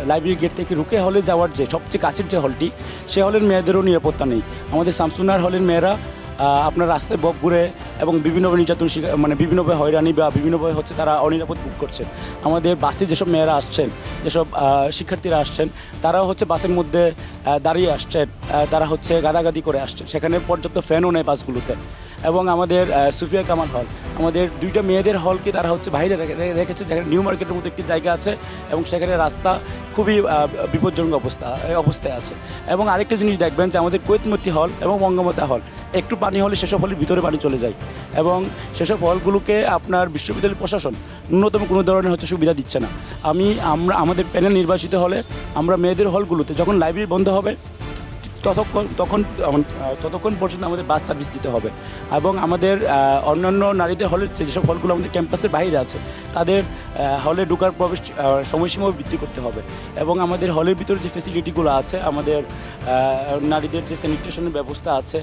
লাইব্রেরি গেট থেকে রুকে হলে যাওয়ার যে সবচেয়ে কাছের যে হলটি, সে হলের মেয়েদেরও নিরাপত্তা নেই। আমাদের শামসুন্নাহার হলের মেয়েরা আপনার রাস্তায় বক ঘুরে এবং বিভিন্নভাবে নির্যাতন মানে বিভিন্নভাবে হয়রানি বা বিভিন্নভাবে হচ্ছে তারা অনিরাপদ ভোগ করছেন। আমাদের বাসে যেসব মেয়েরা আসছেন, যেসব শিক্ষার্থীরা আসছেন, তারাও হচ্ছে বাসের মধ্যে দাঁড়িয়ে আসছেন, তারা হচ্ছে গাদাগাদি করে আসছেন, সেখানে পর্যাপ্ত ফ্যানও নেই বাসগুলোতে। এবং আমাদের সুফিয়া কামাল হল, আমাদের 2টা মেয়েদের হলকে তারা হচ্ছে বাইরে রেখেছে, যেখানে নিউ মার্কেটের মতো একটি জায়গা আছে এবং সেখানে রাস্তা খুবই বিপজ্জনক অবস্থায় আছে। এবং আরেকটা জিনিস দেখবেন যে আমাদের কুয়েতমতি হল এবং বঙ্গমাতা হল, একটু পানি হলে সেসব হলের ভিতরে পানি চলে যায় এবং সেসব হলগুলোকে আপনার বিশ্ববিদ্যালয় প্রশাসন ন্যূনতম কোনো ধরনের হচ্ছে সুবিধা দিচ্ছে না। আমাদের প্যানেল নির্বাচিত হলে আমরা মেয়েদের হলগুলোতে যখন লাইব্রেরি বন্ধ হবে ততক্ষণ পর্যন্ত আমাদের বাস সার্ভিস দিতে হবে এবং আমাদের অন্যান্য নারীদের হলের যেসব হলগুলো আমাদের ক্যাম্পাসের বাইরে আছে, তাদের হলে ঢোকার প্রবেশ সময়সীমাও বৃদ্ধি করতে হবে এবং আমাদের হলের ভিতরে যে ফেসিলিটিগুলো আছে, আমাদের নারীদের যে স্যানিটেশনের ব্যবস্থা আছে,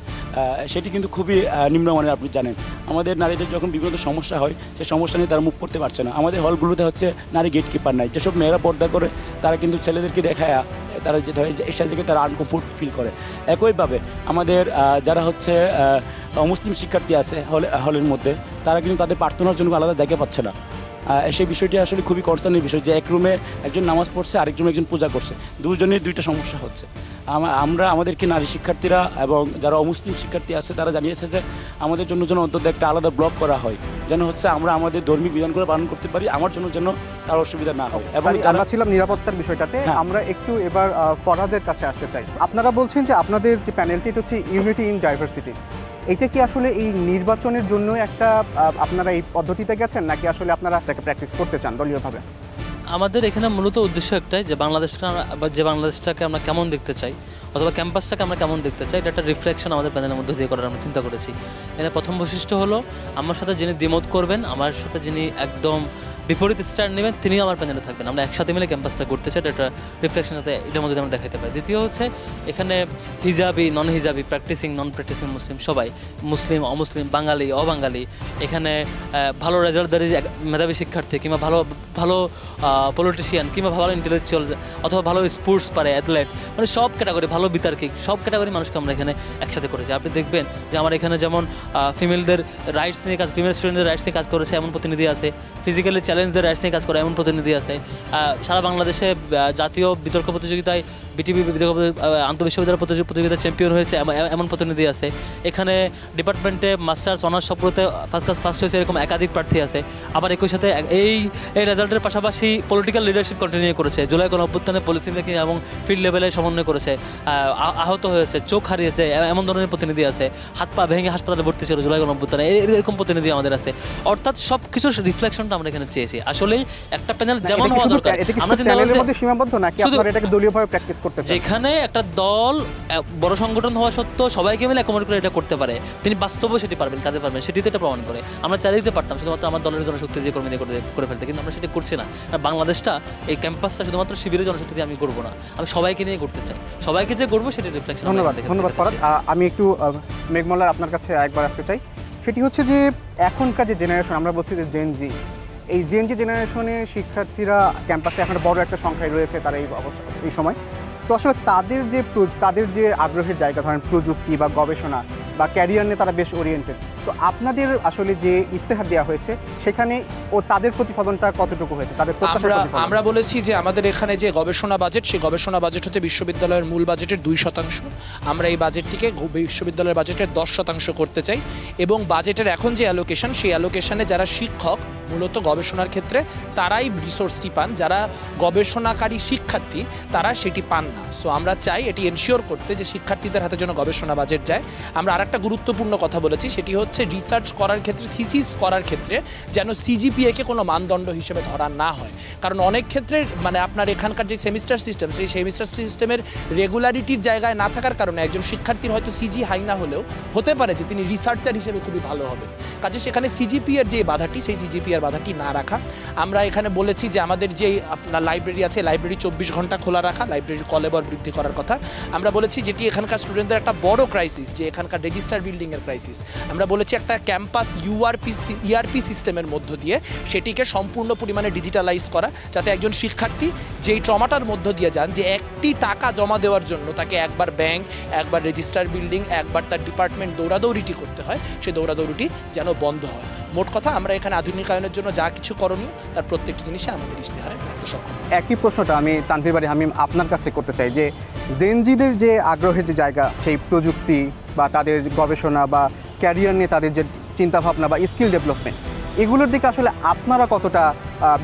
সেটি কিন্তু খুবই নিম্নমানের। আপনি জানেন আমাদের নারীদের যখন বিভিন্ন সমস্যা হয়, সেই সমস্যা নিয়ে তারা মুখ করতে পারছে না। আমাদের হলগুলোতে হচ্ছে নারী গেটকিপার নাই, যেসব মেয়েরা পর্দা করে তারা কিন্তু ছেলেদেরকে দেখায় তারা যেতে হয় এসে থেকে তারা আনকমফোর্ট ফিল করে। একইভাবে আমাদের যারা হচ্ছে অমুসলিম শিক্ষার্থী আছে হলের মধ্যে, তারা কিন্তু তাদের প্রার্থনার জন্য আলাদা জায়গা পাচ্ছে না। সেই বিষয়টি আসলে খুবই কনসার্নের বিষয় যে এক রুমে একজন নামাজ পড়ছে, আরেক রুমে একজন পূজা করছে, দুজনের 2টা সমস্যা হচ্ছে। আমাদেরকে নারী শিক্ষার্থীরা এবং যারা অমুসলিম শিক্ষার্থী আছে তারা জানিয়েছে যে আমাদের জন্য যেন অন্তত একটা আলাদা ব্লক করা হয়, যেন হচ্ছে আমরা আমাদের ধর্মীয় বিধানগুলো পালন করতে পারি, আমার জন্য যেন তার অসুবিধা না হয়। এবং আমরা ছিলাম নিরাপত্তার বিষয়টাতে, আমরা একটু এবার ফরহাদের কাছে আসতে চাই। আপনারা বলছেন যে আপনাদের যে প্যানেলটি এটা হচ্ছে ইউনিটি ইন ডাইভার্সিটি, এটা কি আসলে এই নির্বাচনের জন্য একটা আপনারা এই পদ্ধতিতে গেছেন, নাকি আসলে আপনারা এটাকে প্র্যাকটিস করতে চান দলীয়ভাবে? আমাদের এখানে মূলত উদ্দেশ্য একটাই যে বাংলাদেশটাকে আমরা কেমন দেখতে চাই অথবা ক্যাম্পাসটাকে আমরা কেমন দেখতে চাই, এটা একটা রিফ্লেকশন আমাদের প্যানেলের মধ্যে দিয়ে করার আমরা চিন্তা করেছি। এখানে প্রথম বৈশিষ্ট্য হলো আমার সাথে যিনি দ্বিমত করবেন, আমার সাথে যিনি একদম বিপরীত স্ট্যান্ড নেবেন, তিনিও আমার প্যানেলে থাকবেন। আমরা একসাথে মিলে ক্যাম্পাসটা করতে চাই, এটা রিফ্লেকশন যাতে এটার মধ্যে আমরা দেখাতে পারি। দ্বিতীয় হচ্ছে এখানে হিজাবি, নন হিজাবি, প্র্যাকটিসিং, নন প্র্যাকটিসিং মুসলিম সবাই, মুসলিম, অমুসলিম, বাঙালি, অবাঙালি, এখানে ভালো রেজাল্টদারি মেধাবী শিক্ষার্থী কিংবা ভালো পলিটিশিয়ান কিংবা ভালো ইন্টেলেকচুয়াল অথবা ভালো স্পোর্টস পারে অ্যাথলেট, মানে সব ক্যাটাগরি, ভালো বিতার্কিক সব ক্যাটাগরি মানুষকে আমরা এখানে একসাথে করেছি। আপনি দেখবেন যে আমার এখানে যেমন ফিমেলদের রাইটস নিয়ে ফিমেল স্টুডেন্টদের রাইটস নিয়ে কাজ করেছে এমন প্রতিনিধি আছে, ফিজিক্যালি চ্যালেঞ্জদের রাইটস নিয়ে কাজ করে এমন প্রতিনিধি আছে, সারা বাংলাদেশে জাতীয় বিতর্ক প্রতিযোগিতায় বিটিভি আন্তঃবিশ্ববিদ্যালয় প্রতিযোগিতায় চ্যাম্পিয়ন হয়েছে এমন প্রতিনিধি আছে। এখানে ডিপার্টমেন্টে মাস্টার্স অনার্স সবগুলোতে ফার্স্ট হয়েছে এরকম একাধিক প্রার্থী আছে। আবার একই সাথে এই রেজাল্টের পাশাপাশি পলিটিক্যাল লিডারশিপ কন্টিনিউ করেছে, জুলাই গণঅভ্যুত্থানে পলিসি মেকিং এবং ফিল্ড লেভেলে সমন্বয় করেছে, আহত হয়েছে, চোখ হারিয়েছে এমন ধরনের প্রতিনিধি আছে, হাত পা ভেঙে হাসপাতালে ভর্তি ছিল জুলাই গণঅভ্যুত্থানে, এরকম প্রতিনিধি আমাদের আছে। অর্থাৎ সব কিছুর রিফ্লেকশনটা আমরা এখানে চেয়েছি। আসলেই একটা প্যানেল যেমন হওয়া দরকার, আমরা চিন্তা করছি সীমাবদ্ধ নাকি আপনারা এটাকে দলীয়ভাবে প্র্যাকটিস করতে চান? যেখানে একটা দল বড় সংগঠন হওয়া সত্ত্বেও সবাইকে মিলে অ্যাকোমোডেট করে এটা করতে পারে, তিনি বাস্তবেও সেটি পারবেন, কাজে পারবেন, সেটিতে এটা প্রমাণ করে। আমরা চালিয়ে দিতে পারতাম শুধুমাত্র আমার দলের জনশক্তি দিয়ে কর্মী দিয়ে করে ফেলতে, কিন্তু আমরা সেটা করছি না। বাংলাদেশটা, এই ক্যাম্পাসটা শুধুমাত্র শিবিরের জনশক্তি দিয়ে আমি করবো না, আমি সবাইকে নিয়ে করতে চাই, সবাইকে যে করবো সেটি রিফ্লেকশন। ধন্যবাদ ফরহাদ। আমি একটু মেঘমল্লার আপনার কাছে একবার আসতে চাই। সেটি হচ্ছে যে এখনকার যে জেনারেশন, আমরা বলছি যে জেনজি, এই জেনজি জেনারেশনের শিক্ষার্থীরা ক্যাম্পাসে এখন বড় একটা সংখ্যায় রয়েছে তারা এই সময়। তো আসলে তাদের যে আগ্রহের জায়গা, ধরেন প্রযুক্তি বা গবেষণা বা ক্যারিয়ার নিয়ে তারা বেশ ওরিয়েন্টেড। তো আপনাদের আসলে যে ইস্তেহার দেওয়া হয়েছে সেখানে তাদের প্রতিফলনটা কতটুকু হয়েছে, তাদের আমরা বলেছি যে আমাদের এখানে যে গবেষণা বাজেট, সেই গবেষণা বাজেট হচ্ছে বিশ্ববিদ্যালয়ের মূল বাজেটের 2%। আমরা এই বাজেটটিকে বিশ্ববিদ্যালয়ের বাজেটের 10% করতে চাই এবং বাজেটের এখন যে অ্যালোকেশন, সেই অ্যালোকেশনে যারা শিক্ষক মূলত গবেষণার ক্ষেত্রে তারাই রিসোর্সটি পান, যারা গবেষণাকারী শিক্ষার্থী তারা সেটি পান না। সো আমরা চাই এটি এনশিওর করতে যে শিক্ষার্থীদের হাতে যেন গবেষণা বাজেট যায়। আমরা আরেকটা গুরুত্বপূর্ণ কথা বলেছি, সেটি হচ্ছে হচ্ছে রিসার্চ করার ক্ষেত্রে, থিসিস করার ক্ষেত্রে যেন সিজিপিএকে কোনো মানদণ্ড হিসেবে ধরা না হয়। কারণ অনেক ক্ষেত্রে মানে আপনার এখানকার যে সেমিস্টার সিস্টেম, সেই সেমিস্টার সিস্টেমের রেগুলারিটির জায়গায় না থাকার কারণে একজন শিক্ষার্থীর হয়তো সিজি হাই না হলেও হতে পারে যে তিনি রিসার্চার হিসেবে খুবই ভালো হবেন। কাজে সেখানে সিজিপিএর যে বাধাটি, সেই সিজিপিএর বাধাটি না রাখা। আমরা এখানে বলেছি যে আমাদের যে আপনার লাইব্রেরি আছে, লাইব্রেরি 24 ঘন্টা খোলা রাখা, লাইব্রেরির কলেবর বৃদ্ধি করার কথা আমরা বলেছি, যেটি এখানকার স্টুডেন্টদের একটা বড় ক্রাইসিস, যে এখানকার রেজিস্টার বিল্ডিংয়ের ক্রাইসিস। আমরা বলেছি একটা ক্যাম্পাস ইআরপি সিস্টেমের মধ্য দিয়ে সেটিকে সম্পূর্ণ পরিমাণে ডিজিটালাইজ করা, যাতে একজন শিক্ষার্থী যেই ট্রমাটার মধ্য দিয়ে যান যে একটি টাকা জমা দেওয়ার জন্য তাকে একবার ব্যাংক, একবার রেজিস্টার বিল্ডিং, একবার তার ডিপার্টমেন্ট দৌড়াদৌড়িটি করতে হয়, সেই দৌড়াদৌড়িটি যেন বন্ধ হয়। মোট কথা আমরা এখানে আধুনিকায়নের জন্য যা কিছু করণীয় তার প্রত্যেকটি জিনিসে আমাদের ইশতেহারে রাখতে সক্ষম হয়েছি। একই প্রশ্নটা আমি তানভীর বারী হামিম আপনার কাছে করতে চাই যে জেনজিদের যে আগ্রহের যে জায়গা, সেই প্রযুক্তি বা তাদের গবেষণা বা ক্যারিয়ার নিয়ে তাদের যে চিন্তাভাবনা বা স্কিল ডেভেলপমেন্ট, এগুলোর দিকে আসলে আপনারা কতটা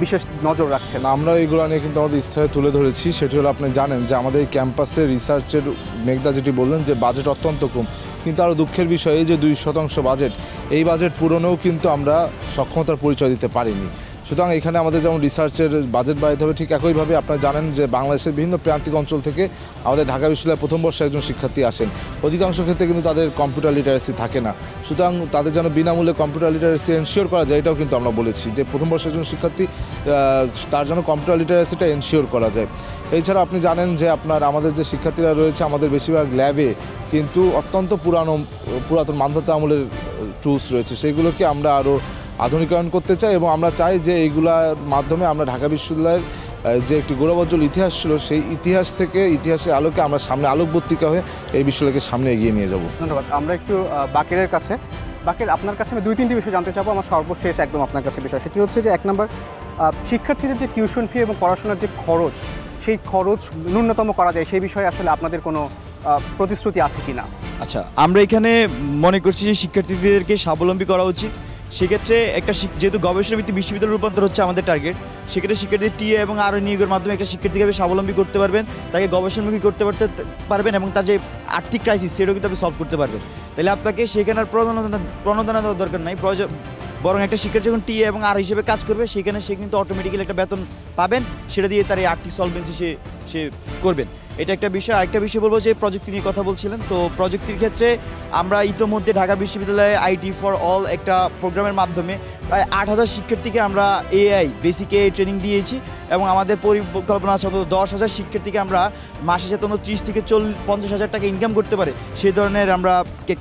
বিশেষ নজর রাখছেন? আমরা এইগুলো নিয়ে কিন্তু আমাদের ইস্তাহারে তুলে ধরেছি। সেটি হলো, আপনি জানেন যে আমাদের এই ক্যাম্পাসের রিসার্চের মেঘদা যেটি বললেন যে বাজেট অত্যন্ত কম, কিন্তু আরও দুঃখের বিষয় এই যে 2% বাজেট, এই বাজেট পূরণেও কিন্তু আমরা সক্ষমতার পরিচয় দিতে পারিনি। সুতরাং এখানে আমাদের যেমন রিসার্চের বাজেট বাড়াতে হবে, ঠিক একইভাবে আপনারা জানেন যে বাংলাদেশের বিভিন্ন প্রান্তিক অঞ্চল থেকে আমাদের ঢাকা বিশ্ববিদ্যালয়ের প্রথম বর্ষে একজন শিক্ষার্থী আসেন। অধিকাংশ ক্ষেত্রে কিন্তু তাদের কম্পিউটার লিটারেসি থাকে না। সুতরাং তাদের যেন বিনামূল্যে কম্পিউটার লিটারেসি এনশিওর করা যায়, এটাও কিন্তু আমরা বলেছি যে প্রথম বর্ষের একজন শিক্ষার্থী তার যেন কম্পিউটার লিটারেসিটা এনশিওর করা যায়। এছাড়া আপনি জানেন যে আমাদের যে শিক্ষার্থীরা রয়েছে, আমাদের বেশিরভাগ ল্যাবে কিন্তু অত্যন্ত পুরাতন মানধাতা আমলের টুলস রয়েছে, সেগুলোকে আমরা আরও আধুনিকায়ন করতে চাই এবং আমরা চাই যে এইগুলার মাধ্যমে আমরা ঢাকা বিশ্ববিদ্যালয়ের যে একটি গৌরবোজ্জ্বল ইতিহাস ছিল, সেই ইতিহাসের আলোকে আমরা সামনে আলোকবর্তিকা হয়ে এই বিশ্ববিদ্যালয়কে সামনে এগিয়ে নিয়ে যাব। ধন্যবাদ। আমরা একটু বাকেরের কাছে, বাকের আপনার কাছে আমি 2-3টি বিষয় জানতে চাবো। আমার সর্বশেষ একদম আপনার কাছে বিষয়, সেটি হচ্ছে যে 1 নম্বর, শিক্ষার্থীদের যে টিউশন ফি এবং পড়াশোনার যে খরচ, সেই খরচ ন্যূনতম করা যায়, সেই বিষয়ে আসলে আপনাদের কোনো প্রতিশ্রুতি আছে কি না? আচ্ছা, আমরা এখানে মনে করছি যে শিক্ষার্থীদেরকে স্বাবলম্বী করা উচিত। সেক্ষেত্রে যেহেতু গবেষণা ভিত্তিক বিশ্ববিদ্যালয় রূপান্তর হচ্ছে আমাদের টার্গেট, সেক্ষেত্রে শিক্ষার্থীদের টিএ এবং আরও নিয়োগের মাধ্যমে একটা শিক্ষার্থীকে স্বাবলম্বী করতে পারবেন, তাকে গবেষণামুখী করতে পারবেন এবং তার যে আর্থিক ক্রাইসিস সেটাও কিন্তু আপনি সলভ করতে পারবেন। তাহলে আপনাকে সেখানে আর প্রণোদনা দেওয়ার দরকার নাই, বরং একটা শিক্ষার্থী যখন টিএ এবং আর হিসেবে কাজ করবে, সেখানে সে কিন্তু অটোমেটিক্যালি একটা বেতন পাবেন, সেটা দিয়ে তার এই আর্থিক সলভেন্সি সে করবেন। এটা একটা বিষয়। আরেকটা বিষয় বলবো যে প্রযুক্তি নিয়ে কথা বলছিলেন, তো প্রযুক্তির ক্ষেত্রে আমরা ইতোমধ্যে ঢাকা বিশ্ববিদ্যালয়ে আইটি ফর অল একটা প্রোগ্রামের মাধ্যমে প্রায় 8000 শিক্ষার্থীকে আমরা বেসিক এআই ট্রেনিং দিয়েছি এবং আমাদের পরিকল্পনা আছে 10,000 শিক্ষার্থীকে আমরা মাসে যাতে 30 থেকে 50,000 টাকা ইনকাম করতে পারে সেই ধরনের আমরা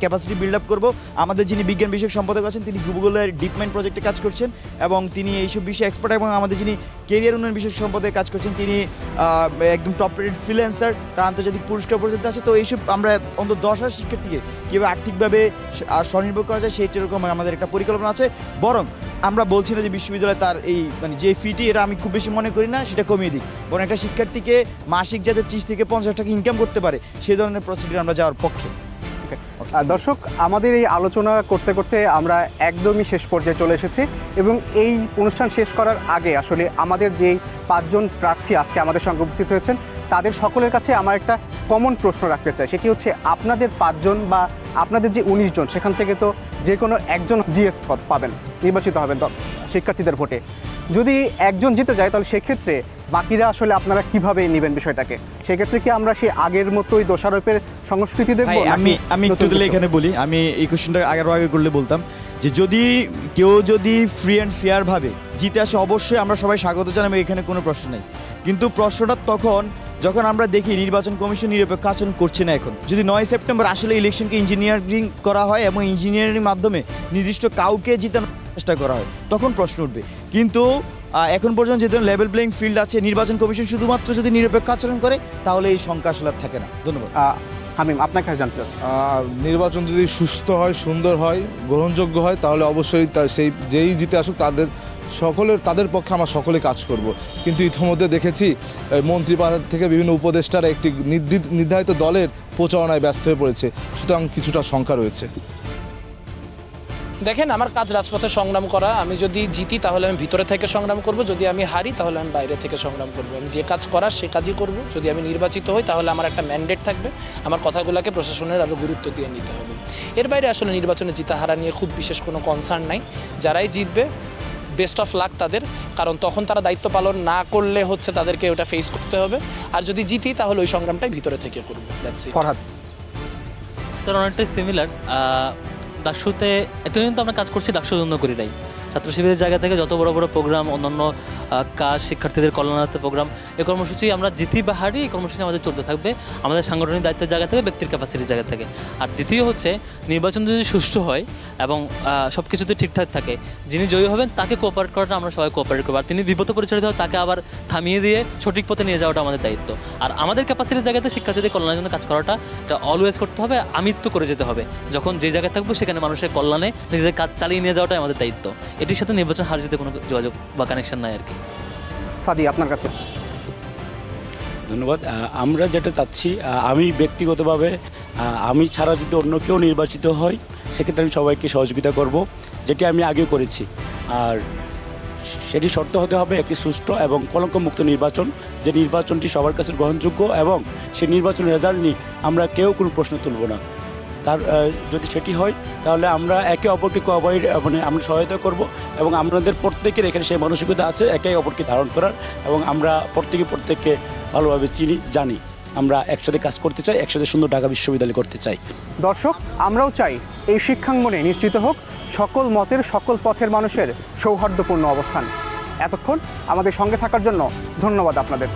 ক্যাপাসিটি বিল্ড আপ করবো। আমাদের যিনি বিজ্ঞান বিষয়ক সম্পাদক আছেন, তিনি গুগলের ডিপমাইন্ড প্রজেক্টে কাজ করছেন এবং তিনি এইসব বিষয়ে এক্সপার্ট, এবং আমাদের যিনি কেরিয়ার উন্নয়ন বিষয়ক সম্পাদক কাজ করছেন, তিনি একদম টপ রেটেড ফ্রিল্যান্সার, তার আন্তর্জাতিক পুরস্কার পর্যন্ত আছে। তো এইসব আমরা অন্তত 10,000 শিক্ষার্থীকে কীভাবে আর্থিকভাবে স্বনির্ভর করা যায় সেইরকম আমাদের একটা পরিকল্পনা আছে। বরং আমরা বলছি না যে বিশ্ববিদ্যালয় তার এই যে ফিটি, এটা আমি খুব বেশি মনে করি না সেটা কমিয়ে দিক, বরং একটা শিক্ষার্থীকে মাসিক যাতে 30 থেকে 50 টাকা ইনকাম করতে পারে সেই ধরনের প্রসিডিউর আমরা যাওয়ার পক্ষে। দর্শক, আমাদের এই আলোচনা করতে করতে আমরা একদমই শেষ পর্যায়ে চলে এসেছি এবং এই অনুষ্ঠান শেষ করার আগে আসলে আমাদের যে 5 জন প্রার্থী আজকে আমাদের সঙ্গে উপস্থিত হয়েছেন, তাদের সকলের কাছে আমার একটা কমন প্রশ্ন রাখতে চাই। সেটি হচ্ছে, আপনাদের 5 জন বা আপনাদের যে 19 জন, সেখান থেকে তো যে কোনো একজন জিএস পদ পাবেন, নির্বাচিত হবেন শিক্ষার্থীদের ভোটে। যদি একজন জিতে যায়, তাহলে সেক্ষেত্রে বাকিরা আসলে আপনারা কিভাবে নেবেন বিষয়টাকে? সেক্ষেত্রে কি আমরা সেই আগের মতোই দোষারোপের সংস্কৃতি দেখবো? আমি একটু এখানে বলি, আমি এই কোশ্চেনটা আগে করলে বলতাম যে কেউ যদি ফ্রি অ্যান্ড ফেয়ার ভাবে জিতে আসে, অবশ্যই আমরা সবাই স্বাগত জানাই, এখানে কোনো প্রশ্ন নেই। কিন্তু প্রশ্নটা তখন যখন আমরা দেখি নির্বাচন কমিশন নিরপেক্ষ আচরণ করছে না। এখন যদি 9 সেপ্টেম্বর আসলে ইলেকশনকে ইঞ্জিনিয়ারিং করা হয় এবং ইঞ্জিনিয়ারিং মাধ্যমে নির্দিষ্ট কাউকে জিতানোর চেষ্টা করা হয়, তখন প্রশ্ন উঠবে। কিন্তু এখন পর্যন্ত যে ধরনের লেভেল প্লেইং ফিল্ড আছে, নির্বাচন কমিশন শুধুমাত্র যদি নিরপেক্ষ আচরণ করে, তাহলে এই শঙ্কা আসলে থাকে না। ধন্যবাদ। হামিম, আপনার কাছে জানতে চাচ্ছি, নির্বাচন যদি সুস্থ হয়, সুন্দর হয়, গ্রহণযোগ্য হয়, তাহলে অবশ্যই যেই জিতে আসুক তাদের পক্ষে আমরা সকলে কাজ করব। কিন্তু ইতিমধ্যে দেখেছি মন্ত্রীপরিষদ থেকে বিভিন্ন উপদেষ্টারা একটি নির্ধারিত দলের প্রচারণায় ব্যস্ত হয়ে পড়েছে, সুতরাং কিছুটা শঙ্কা রয়েছে। দেখেন, আমার কাজ রাজপথে সংগ্রাম করা। আমি যদি জিতি তাহলে আমি ভিতরে থেকে সংগ্রাম করব, যদি আমি হারি তাহলে আমি বাইরে থেকে সংগ্রাম করব। আমি যে কাজ করার সে কাজই করব। যদি আমি নির্বাচিত হই তাহলে আমার একটা ম্যান্ডেট থাকবে, আমার কথাগুলোকে প্রশাসনের আরও গুরুত্ব দিয়ে নিতে হবে। এর বাইরে আসলে নির্বাচনে জিতা হারা নিয়ে খুব বিশেষ কোনো কনসার্ন নাই। যারাই জিতবে বেস্ট অফ লাক তাদের, কারণ তখন তারা দায়িত্ব পালন না করলে হচ্ছে তাদেরকে ওটা ফেস করতে হবে। আর যদি জিতি তাহলে ওই সংগ্রামটাই ভিতরে থেকে করবো। That's it. ফরহাদ, তো অনেকটাই সিমিলার। ডাকসুতে এতদিন তো আমরা কাজ করছি, ডাকসুর জন্য করি নাই। ছাত্র শিবিরের জায়গা থেকে যত বড় বড় প্রোগ্রাম, অন্যান্য কাজ, শিক্ষার্থীদের কল্যাণার্থে প্রোগ্রাম, এই কর্মসূচি আমরা জিতি বা হারি, এই কর্মসূচি আমাদের চলতে থাকবে আমাদের সাংগঠনিক দায়িত্বের জায়গা থেকে, ব্যক্তির ক্যাপাসিটির জায়গা থেকে। আর দ্বিতীয় হচ্ছে, নির্বাচন যদি সুষ্ঠু হয় এবং সব কিছুতে ঠিকঠাক থাকে, যিনি জয়ী হবেন তাকে কোঅপারেট করাটা আমরা সবাই কোঅপারেট করবো। আর তিনি বিপদে পরিচালিত হয় তাকে আবার থামিয়ে দিয়ে সঠিক পথে নিয়ে যাওয়াটা আমাদের দায়িত্ব। আর আমাদের ক্যাপাসিটির জায়গাতে শিক্ষার্থীদের কল্যাণের জন্য কাজ করাটা এটা অলওয়েজ করতে হবে, আমৃত্যু করে যেতে হবে। যখন যে জায়গায় থাকবো সেখানে মানুষের কল্যাণে নিজেদের কাজ চালিয়ে নিয়ে যাওয়াটাই আমাদের দায়িত্ব। এটির সাথে নির্বাচন হার জিতে কোনো যোগাযোগ বা কানেকশন নাই আর কি। সাদি, আপনার কাছে। ধন্যবাদ। আমরা যেটা চাচ্ছি, আমি ব্যক্তিগতভাবে আমি ছাড়া যদি অন্য কেউ নির্বাচিত হয় সেক্ষেত্রে আমি সবাইকে সহযোগিতা করব, যেটি আমি আগেও করেছি। আর সেটি শর্ত হতে হবে একটি সুষ্ঠু এবং কলঙ্কমুক্ত নির্বাচন, যে নির্বাচনটি সবার কাছে গ্রহণযোগ্য এবং সেই নির্বাচনের রেজাল্ট নিয়ে আমরা কেউ কোনো প্রশ্ন তুলব না। তার যদি সেটি হয় তাহলে আমরা একে অপরকে কোঅপারেট মানে আমরা সহায়তা করব এবং আমাদের প্রত্যেকের এখানে সেই মানসিকতা আছে একে অপরকে ধারণ করার, এবং আমরা প্রত্যেককে ভালোভাবে জানি আমরা একসাথে কাজ করতে চাই, একসাথে সুন্দর ঢাকা বিশ্ববিদ্যালয় করতে চাই। দর্শক, আমরাও চাই এই শিক্ষাঙ্গনে নিশ্চিত হোক সকল মতের, সকল পথের মানুষের সৌহার্দ্যপূর্ণ অবস্থান। এতক্ষণ আমাদের সঙ্গে থাকার জন্য ধন্যবাদ আপনাদের।